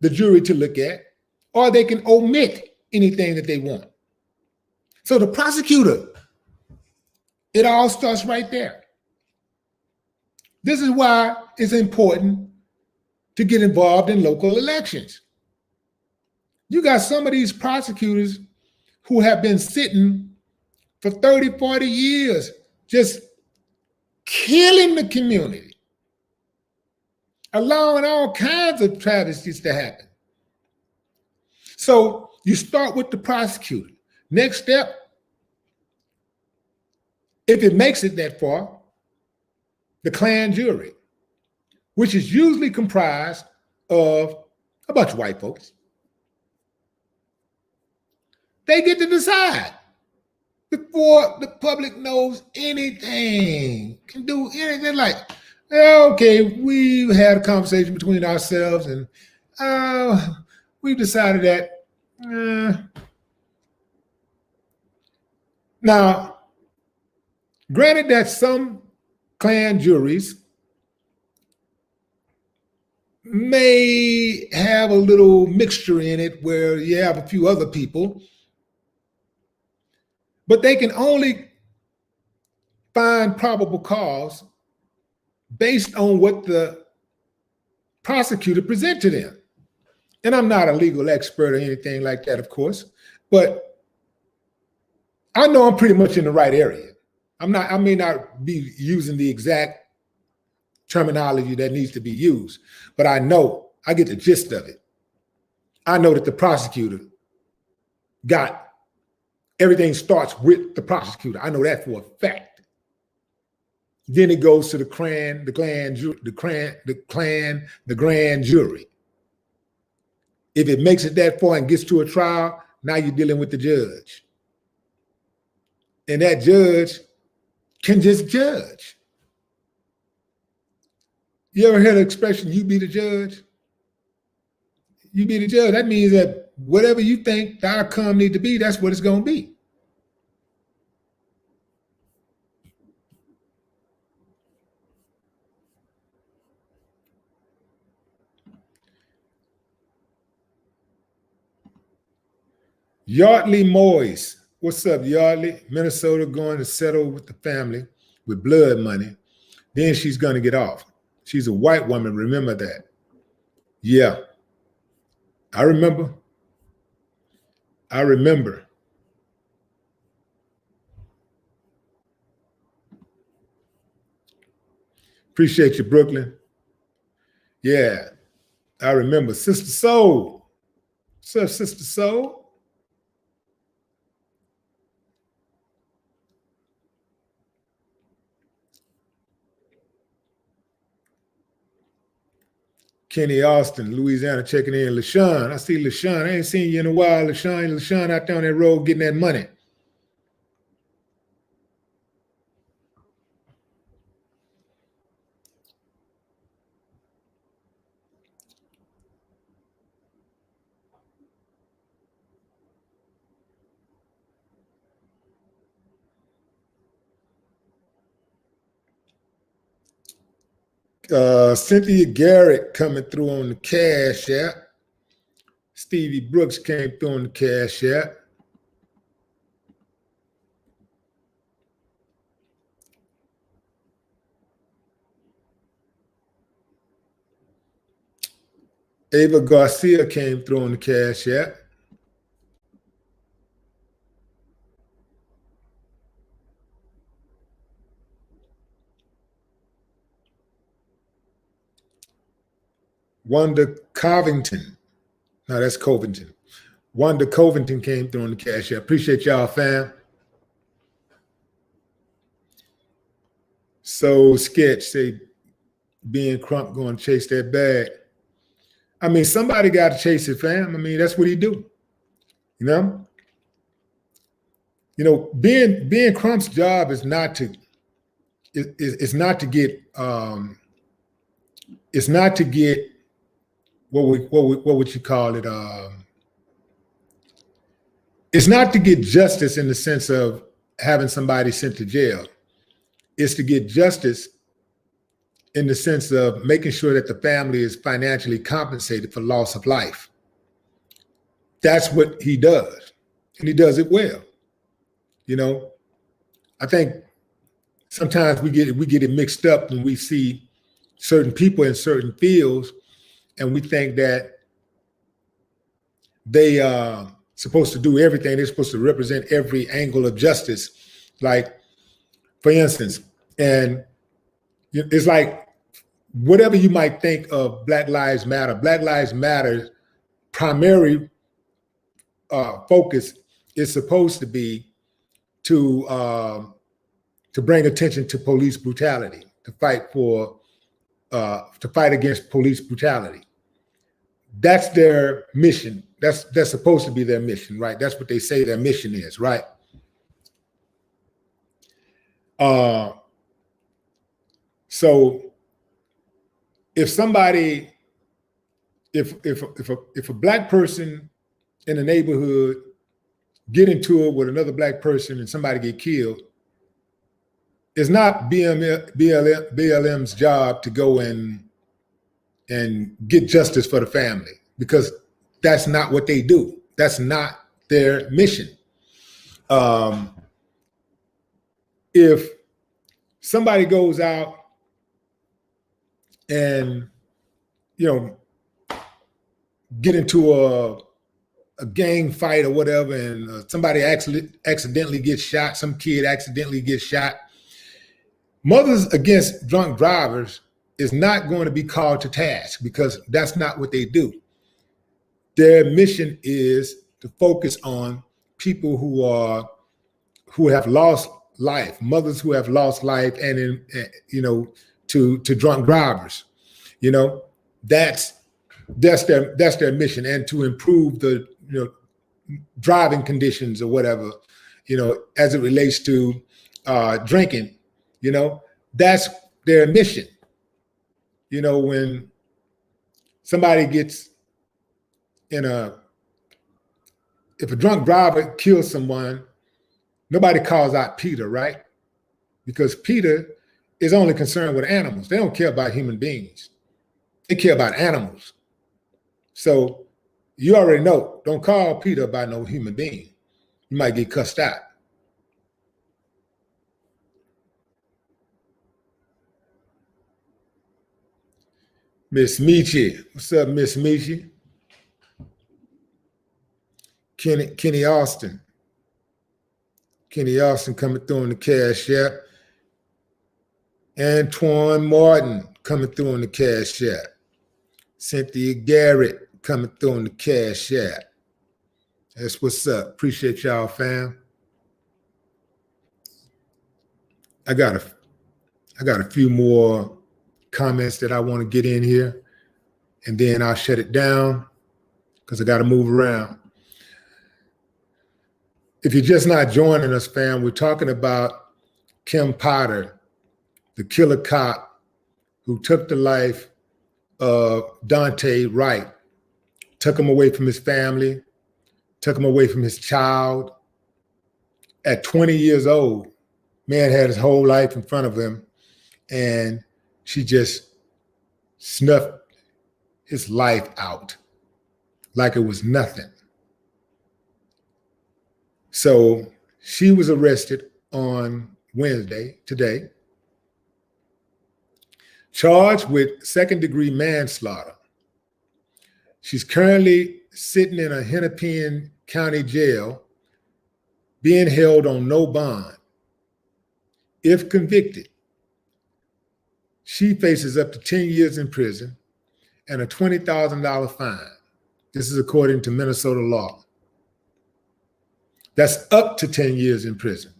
the jury to look at, or they can omit anything that they want. So the prosecutor, it all starts right there. This is why it's important to get involved in local elections. You got some of these prosecutors who have been sitting for 30, 40 years, just killing the community, allowing all kinds of travesties to happen. So you start with the prosecutor. Next step, if it makes it that far, the Klan jury, which is usually comprised of a bunch of white folks. They get to decide before the public knows anything, can do anything. Like, okay, we had a conversation between ourselves and we've decided that Now, granted that some Klan juries may have a little mixture in it where you have a few other people, but they can only find probable cause based on what the prosecutor present to them. And I'm not a legal expert or anything like that, of course, but I know I'm pretty much in the right area. I may not be using the exact terminology that needs to be used, but I know, I get the gist of it. I know that the prosecutor got everything starts with the prosecutor. I know that for a fact. Then it goes to the grand jury. If it makes it that far and gets to a trial, now you're dealing with the judge. And that judge can just judge. You ever heard the expression, you be the judge? You be the judge. That means that whatever you think the outcome need to be, that's what it's going to be. Yardley Moyes. What's up, Yardley? Minnesota going to settle with the family with blood money. Then she's going to get off. She's a white woman. Remember that. Yeah. I remember. Appreciate you, Brooklyn. Yeah. I remember. Sister Soul. What's up, Sister Soul? Kenny Austin, Louisiana, checking in. LaShawn, I see LaShawn. I ain't seen you in a while. LaShawn out there on that road getting that money. Cynthia Garrett coming through on the Cash App. Stevie Brooks came through on the Cash App. Ava Garcia came through on the Cash App. Wanda Covington. No, that's Covington. Wanda Covington came through on the Cash App. Appreciate y'all, fam. So Sketch say, being Crump going to chase that bag. I mean, somebody got to chase it, fam. I mean, that's what he do. You know? Being Crump's job is not to get what would you call it? It's not to get justice in the sense of having somebody sent to jail. It's to get justice in the sense of making sure that the family is financially compensated for loss of life. That's what he does, and he does it well. I think sometimes we get it mixed up when we see certain people in certain fields, and we think that they are supposed to do everything. They're supposed to represent every angle of justice. Like, for instance, and it's like whatever you might think of Black Lives Matter's primary focus is supposed to be to bring attention to police brutality, to fight against police brutality. That's their mission. That's supposed to be their mission, right? That's what they say their mission is, right? So if a Black person in a neighborhood get into it with another black person and somebody get killed, it's not BLM's job to go and get justice for the family, because that's not what they do. That's not their mission. If somebody goes out and, get into a gang fight or whatever, and somebody accidentally gets shot, some kid accidentally gets shot, Mothers Against Drunk Drivers is not going to be called to task, because that's not what they do. Their mission is to focus on people who have lost life, mothers who have lost life, and to drunk drivers. That's their mission, and to improve the driving conditions or whatever, as it relates to drinking. That's their mission. When somebody gets if a drunk driver kills someone, nobody calls out PETA, right? Because PETA is only concerned with animals. They don't care about human beings. They care about animals. So you already know, don't call PETA about no human being. You might get cussed out. Miss Michi, what's up, Miss Michi? Kenny Austin coming through on the Cash App. Antoine Martin coming through on the Cash App. Cynthia Garrett coming through on the Cash App. That's what's up. Appreciate y'all, fam. I got a few more comments that I want to get in here, and then I'll shut it down because I got to move around. If you're just not joining us, fam, we're talking about Kim Potter, the killer cop who took the life of Daunte Wright, took him away from his family, took him away from his child. At 20 years old, man had his whole life in front of him, and she just snuffed his life out like it was nothing. So she was arrested on Wednesday, today, charged with second-degree manslaughter. She's currently sitting in a Hennepin County jail, being held on no bond. If convicted, she faces up to 10 years in prison and a $20,000 fine. This is according to Minnesota law. That's up to 10 years in prison.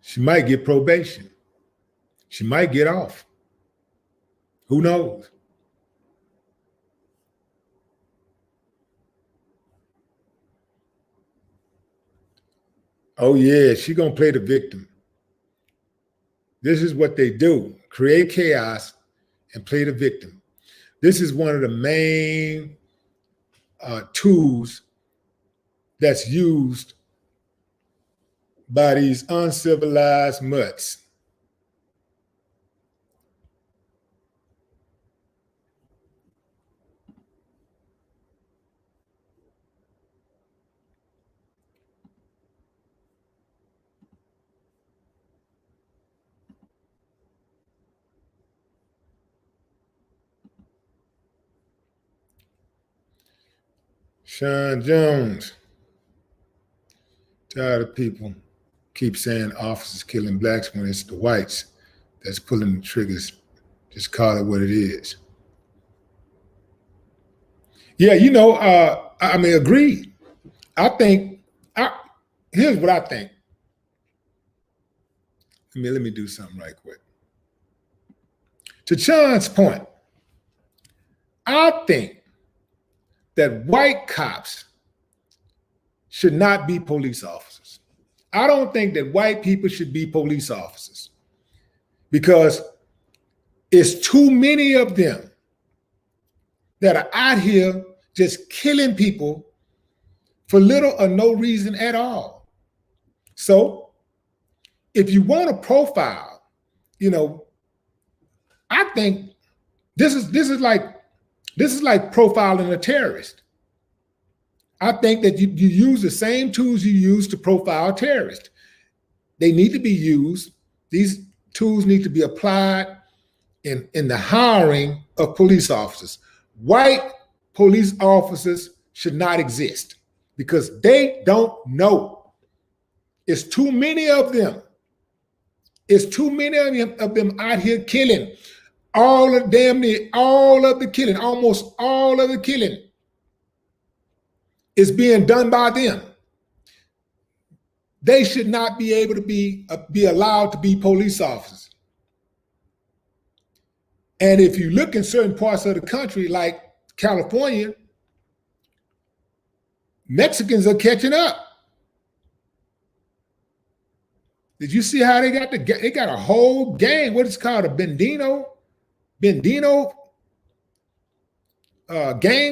She might get probation. She might get off. Who knows? Oh yeah, she gonna play the victim. This is what they do: create chaos and play the victim. This is one of the main tools that's used by these uncivilized mutts. Sean Jones, tired of people keep saying officers killing blacks when it's the whites that's pulling the triggers. Just call it what it is. Yeah, agreed. Here's what I think. Let me do something right quick. To Sean's point, I think that white cops should not be police officers. I don't think that white people should be police officers, because it's too many of them that are out here just killing people for little or no reason at all. So if you want to profile, I think this is like profiling a terrorist. I think that you use the same tools you use to profile terrorists. They need to be used. These tools need to be applied in the hiring of police officers. White police officers should not exist because they don't know. It's too many of them. It's too many of them out here killing. Almost all of the killing is being done by them. They should not be able to be allowed to be police officers. And if you look in certain parts of the country, like California, Mexicans are catching up. Did you see how they got a whole gang? What is called a Bendino gang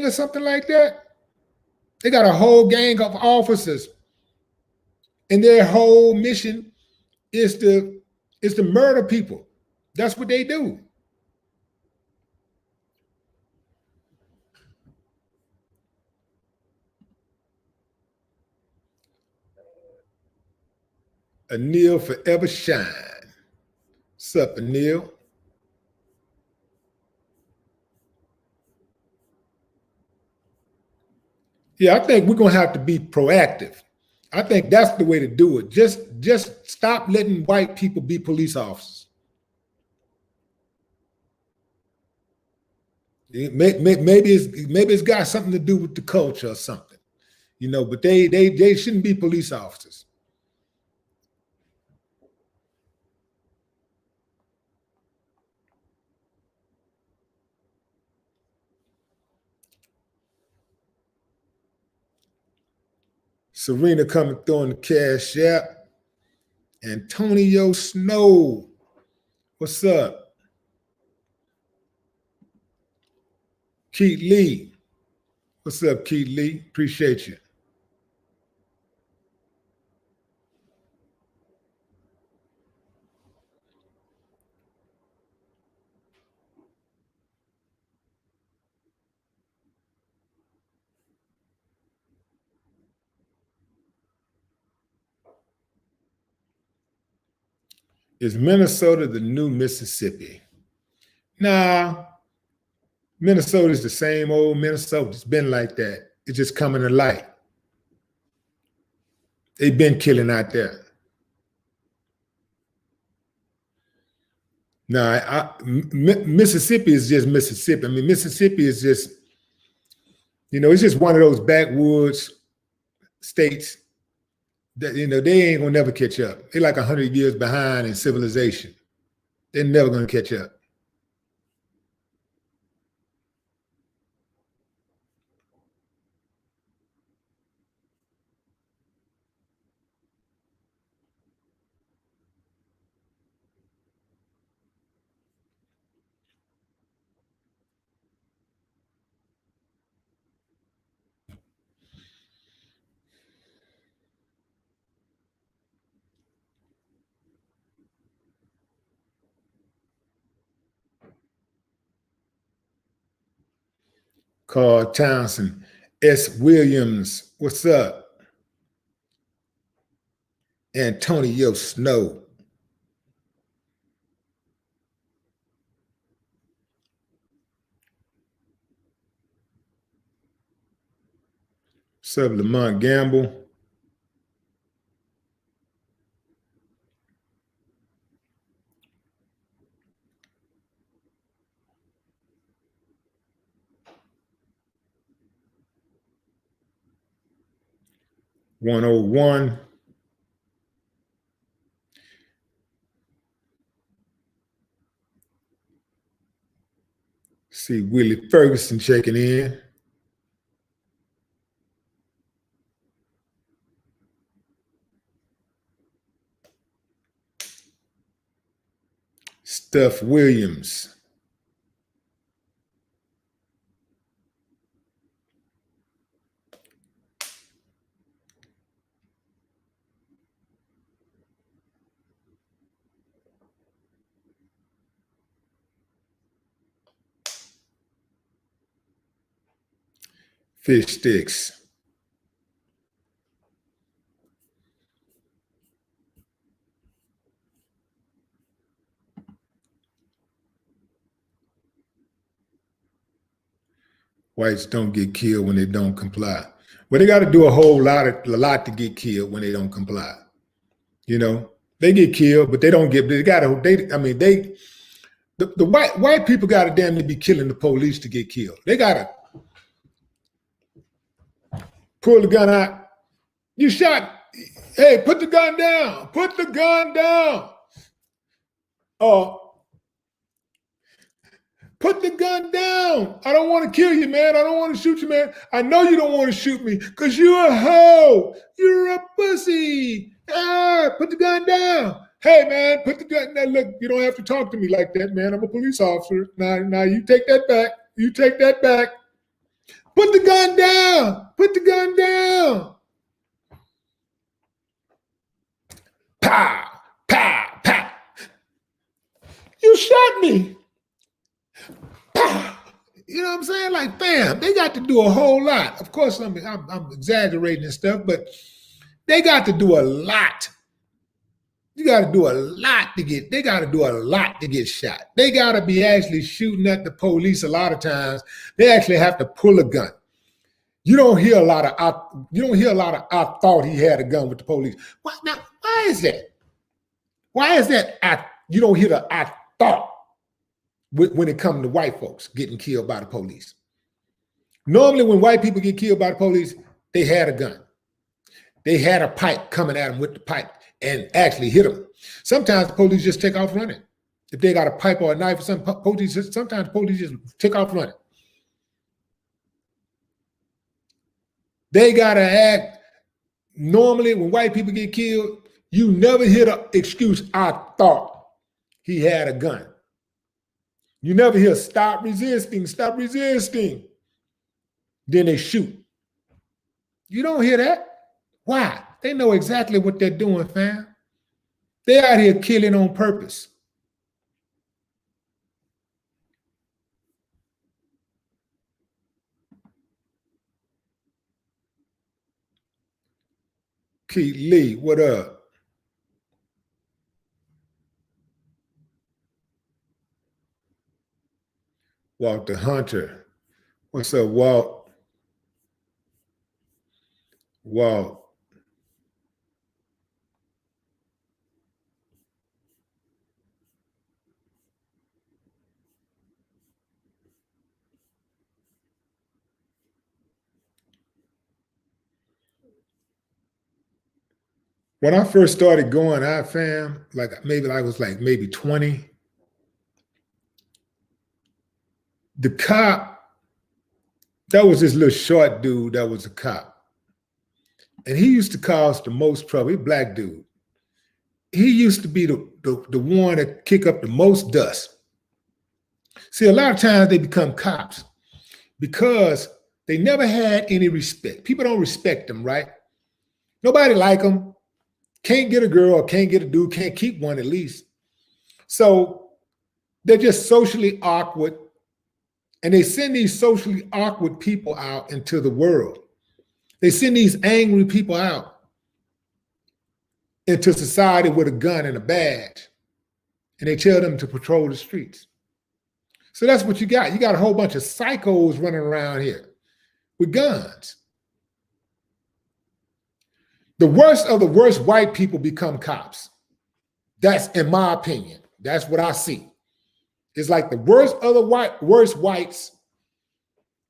or something like that? They got a whole gang of officers, and their whole mission is to murder people. That's what they do. Anil forever shine. What's up, Anil? Yeah, I think we're gonna have to be proactive. I think that's the way to do it. Just stop letting white people be police officers. Maybe it's got something to do with the culture or something, but they shouldn't be police officers. Serena coming through on the Cash App. Antonio Snow, what's up? Keith Lee, what's up, Keith Lee? Appreciate you. Is Minnesota the new Mississippi? Nah, Minnesota is the same old Minnesota. It's been like that. It's just coming to light. They've been killing out there. Nah, Mississippi is just Mississippi. I mean, Mississippi is just, it's just one of those backwoods states that, they ain't gonna never catch up. They're like 100 years behind in civilization. They're never gonna catch up. Carl Townsend, S. Williams, what's up? Antonio Snow. What's up, Lamont Gamble? $101. See Willie Ferguson checking in. Stuff Williams. Fish sticks. Whites don't get killed when they don't comply. Well, they got to do a lot to get killed when they don't comply. You know, they get killed, but they don't get. They got to. The white people got to damn near be killing the police to get killed. They got to pull the gun out. You shot. Hey, put the gun down. Put the gun down. Put the gun down. I don't want to kill you, man. I don't want to shoot you, man. I know you don't want to shoot me because you're a hoe. You're a pussy. Put the gun down. Hey, man, put the gun down. Look, you don't have to talk to me like that, man. I'm a police officer. Now you take that back. You take that back. Put the gun down. Put the gun down. Pow, pow, pow. You shot me. You know what I'm saying? Like, bam, they got to do a whole lot. Of course, I'm exaggerating and stuff, but they got to do a lot. You got to do a lot to get, they got to do a lot to get shot. They got to be actually shooting at the police a lot of times. They actually have to pull a gun. You don't hear a lot of, I thought he had a gun with the police. Why is that? Why is that? You don't hear the I thought when it comes to white folks getting killed by the police. Normally when white people get killed by the police, they had a gun. They had a pipe coming at them with the pipe and actually hit them. Sometimes the police just take off running. If they got a pipe or a knife or something, sometimes police just take off running. They got to act. Normally when white people get killed, you never hear the excuse, I thought he had a gun. You never hear stop resisting, stop resisting. Then they shoot. You don't hear that. Why? They know exactly what they're doing, fam. They're out here killing on purpose. Keith Lee, what up? Walter Hunter. What's up, Walt? Walt. When I first started going out, fam, I was maybe 20. The cop, that was this little short dude that was a cop. And he used to cause the most trouble. He's a black dude. He used to be the one that kick up the most dust. See, a lot of times they become cops because they never had any respect. People don't respect them, right? Nobody like them. Can't get a girl or can't get a dude, can't keep one at least. So they're just socially awkward. And they send these socially awkward people out into the world. They send these angry people out into society with a gun and a badge. And they tell them to patrol the streets. So that's what you got. You got a whole bunch of psychos running around here with guns. The worst of the worst white people become cops. That's in my opinion. That's what I see. It's like the worst of the worst whites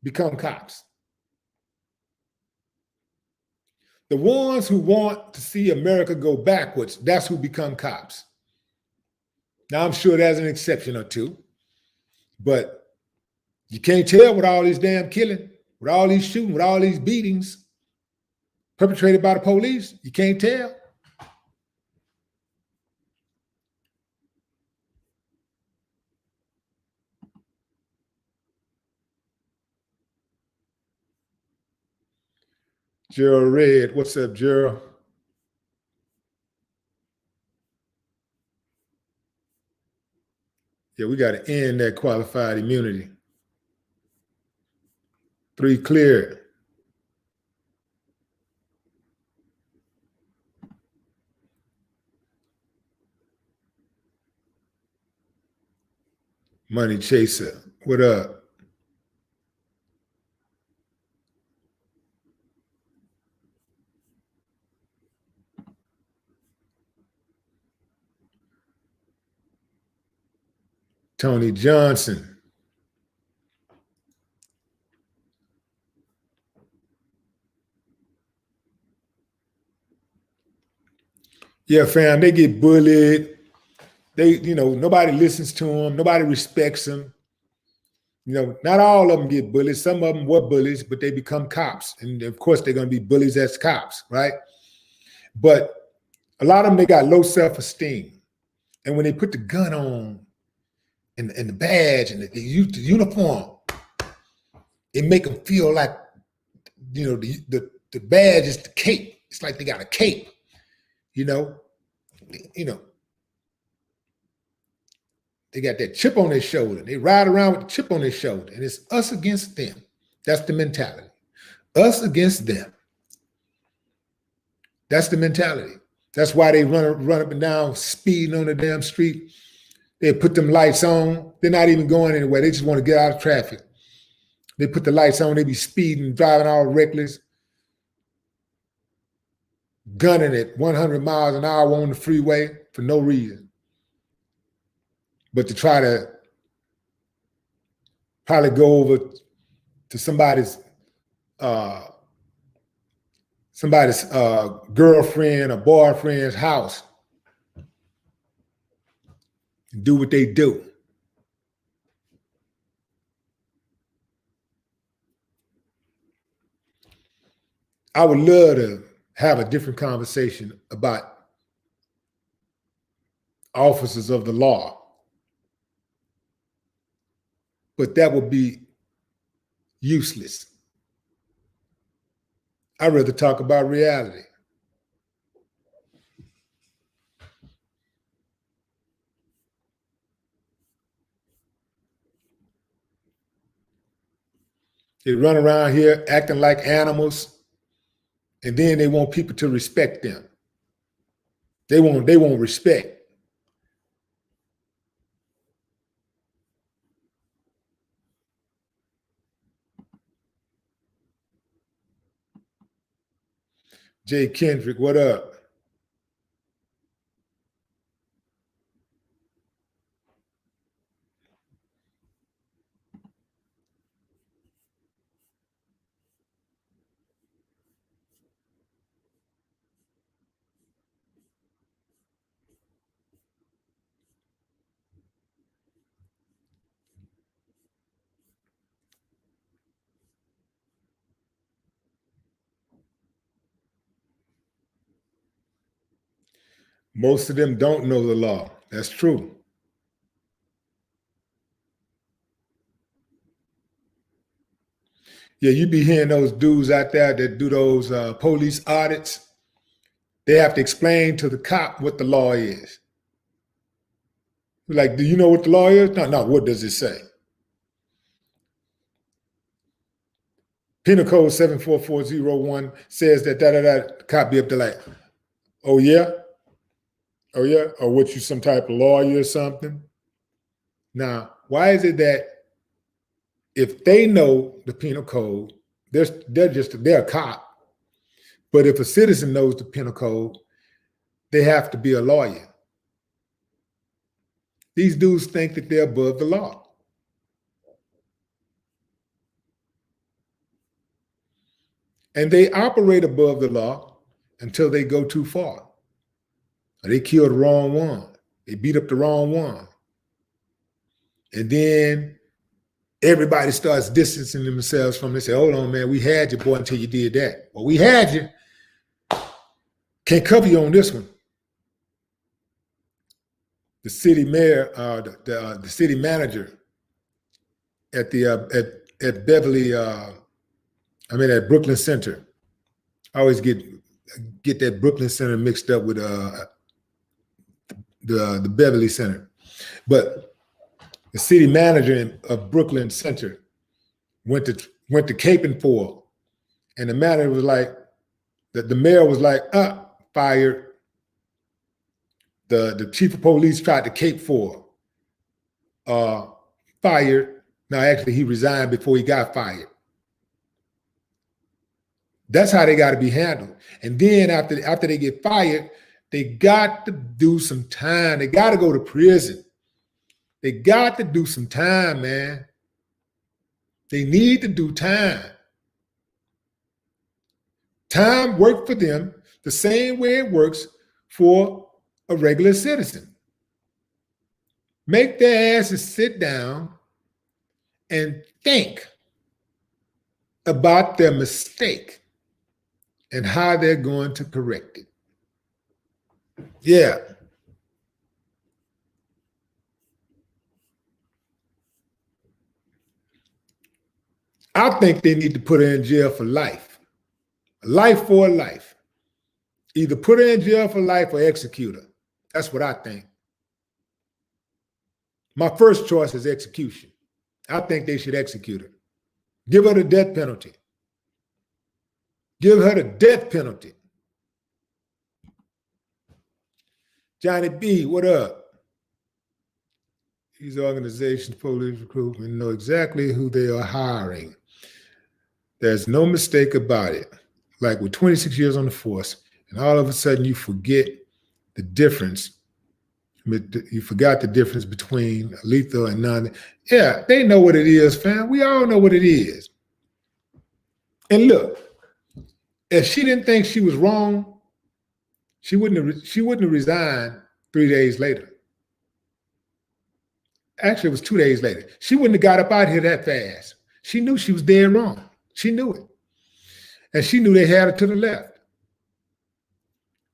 become cops. The ones who want to see America go backwards, that's who become cops. Now, I'm sure there's an exception or two, but you can't tell with all this damn killing, with all these shooting, with all these beatings perpetrated by the police. You can't tell. Gerald Red, what's up, Gerald? Yeah, we got to end that qualified immunity. 3 clear. Money Chaser, what up? Tony Johnson. Yeah, fam, they get bullied. They, nobody listens to them. Nobody respects them. Not all of them get bullied. Some of them were bullies, but they become cops. And of course, they're going to be bullies as cops, right? But a lot of them, they got low self-esteem. And when they put the gun on and the badge and the uniform, it make them feel like, the badge is the cape. It's like they got a cape, They got that chip on their shoulder. They ride around with the chip on their shoulder, and it's us against them. That's the mentality. Us against them. That's the mentality. That's why they run up and down, speeding on the damn street. They put them lights on. They're not even going anywhere. They just want to get out of traffic. They put the lights on. They be speeding, driving all reckless, gunning it 100 miles an hour on the freeway for no reason, but to try to probably go over to somebody's girlfriend or boyfriend's house and do what they do. I would love to have a different conversation about officers of the law, but that would be useless. I'd rather talk about reality. They run around here acting like animals, and then they want people to respect them. They want respect. Jay Kendrick, what up? Most of them don't know the law. That's true. Yeah, you be hearing those dudes out there that do those police audits. They have to explain to the cop what the law is. Like, do you know what the law is? No, what does it say? Penal Code 74401 says that the cop be up there like, oh yeah? Oh yeah? Or what, you some type of lawyer or something? Now, why is it that if they know the penal code, they're a cop. But if a citizen knows the penal code, they have to be a lawyer. These dudes think that they're above the law. And they operate above the law until they go too far. Or they kill the wrong one. They beat up the wrong one. And then everybody starts distancing themselves from them. They say, hold on, man, we had you, boy, until you did that. Well, we had you. Can't cover you on this one. The city mayor, the city manager at Beverly, at Brooklyn Center. I always get that Brooklyn Center mixed up with the Beverly Center. But the city manager of Brooklyn Center went to Caping for, and the manager was like, the mayor was like, fired. The chief of police tried to cape for fired. Now, actually, he resigned before he got fired. That's how they got to be handled. And then after they get fired, they got to do some time. They got to go to prison. They got to do some time, man. They need to do time. Time worked for them the same way it works for a regular citizen. Make their asses sit down and think about their mistake and how they're going to correct it. Yeah. I think they need to put her in jail for life. Life for life. Either put her in jail for life or execute her. That's what I think. My first choice is execution. I think they should execute her. Give her the death penalty. Give her the death penalty. Johnny B, what up? These organizations, police recruitment, know exactly who they are hiring. There's no mistake about it. Like with 26 years on the force, and all of a sudden you forget the difference. You forgot the difference between lethal and non. Yeah, they know what it is, fam. We all know what it is. And look, if she didn't think she was wrong, she wouldn't have resigned 3 days later. Actually, it was 2 days later. She wouldn't have got up out here that fast. She knew she was dead wrong. She knew it. And she knew they had her to the left.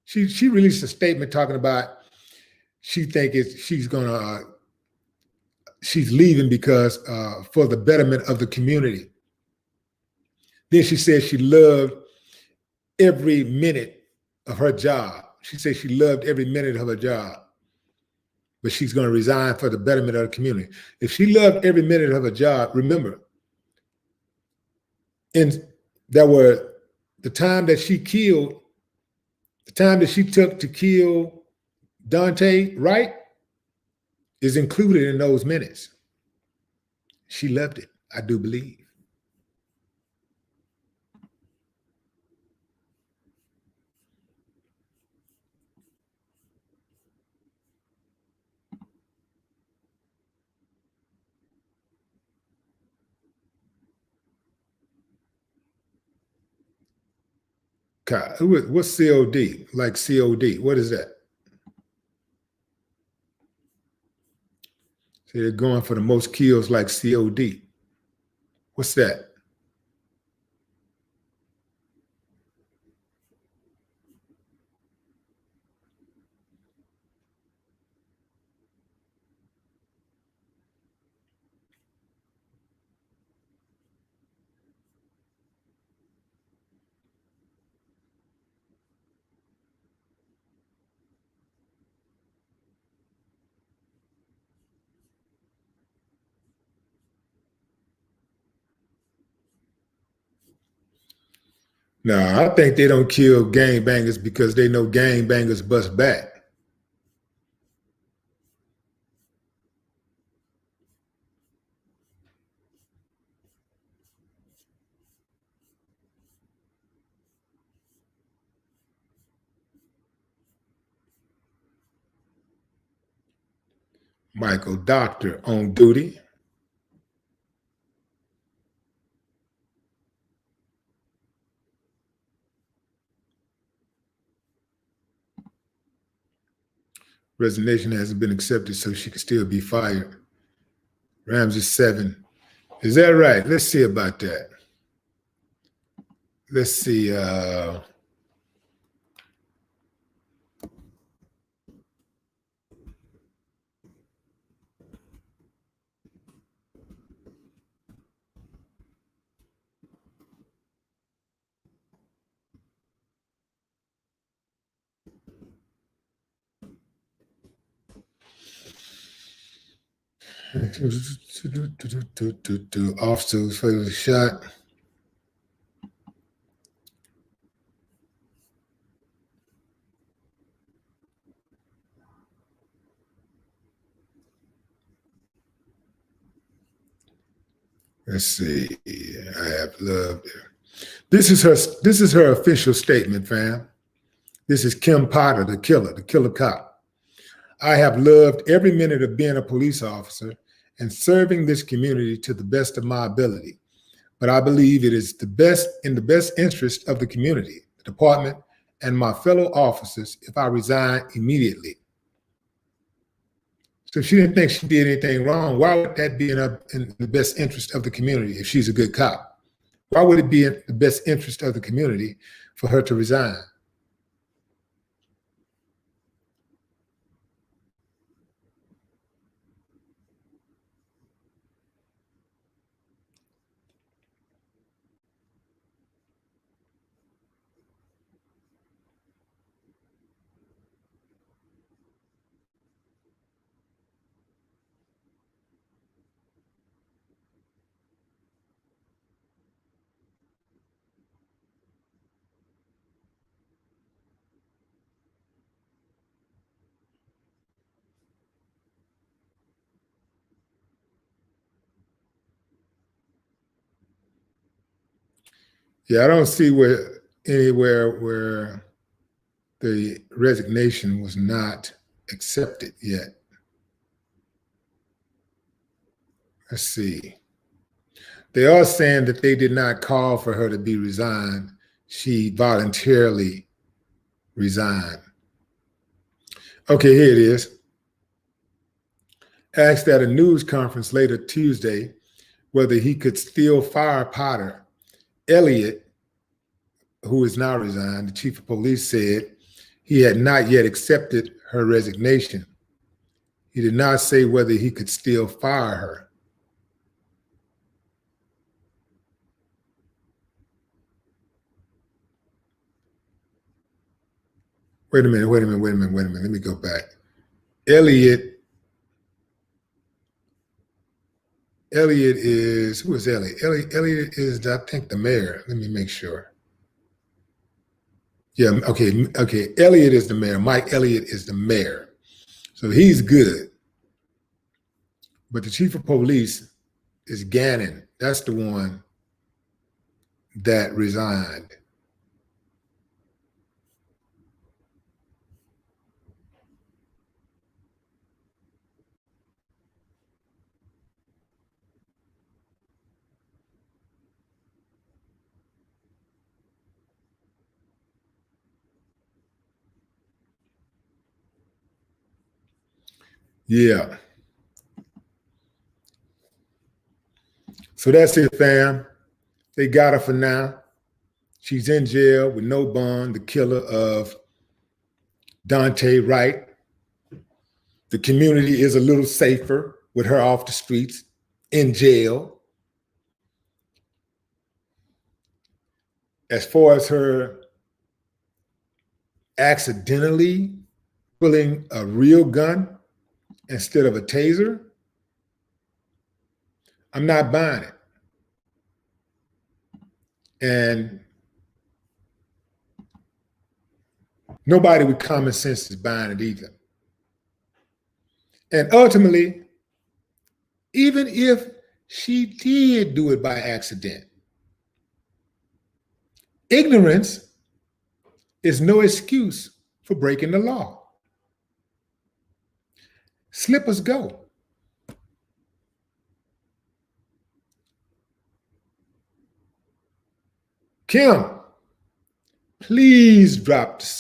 She released a statement talking about she think she's leaving because for the betterment of the community. Then she said she loved every minute of her job. She said she loved every minute of her job, but she's going to resign for the betterment of the community. If she loved every minute of her job, remember, and there were the time that she took to kill Daunte Wright is included in those minutes. She loved it, I do believe. What's COD? Like COD, what is that? So they're going for the most kills like COD. What's that? No, I think they don't kill gangbangers because they know gangbangers bust back. Michael, doctor on duty. Resignation hasn't been accepted, so she can still be fired. Ramsey 7. Is that right? Let's see about that. Let's see. Officers for the shot. Let's see. I have loved her. This is her official statement, fam. This is Kim Potter, the killer cop. I have loved every minute of being a police officer and serving this community to the best of my ability. But I believe it is in the best interest of the community, the department, and my fellow officers if I resign immediately. So if she didn't think she did anything wrong, why would that be in the best interest of the community if she's a good cop? Why would it be in the best interest of the community for her to resign? Yeah, I don't see anywhere where the resignation was not accepted yet. Let's see. They are saying that they did not call for her to be resigned. She voluntarily resigned. Okay, here it is. Asked at a news conference later Tuesday whether he could still fire Potter, Elliott, who is now resigned, the chief of police, said he had not yet accepted her resignation. He did not say whether he could still fire her. Wait a minute. Let me go back. Elliott is, who is Elliott? Elliott is, I think, the mayor. Let me make sure. Yeah, okay. Elliott is the mayor. Mike Elliott is the mayor. So he's good. But the chief of police is Gannon. That's the one that resigned. Yeah. So that's it, fam. They got her for now. She's in jail with no bond, the killer of Daunte Wright. The community is a little safer with her off the streets, in jail. As far as her accidentally pulling a real gun instead of a taser, I'm not buying it. And nobody with common sense is buying it either. And ultimately, even if she did do it by accident, ignorance is no excuse for breaking the law. Slippers go. Kim, please drop the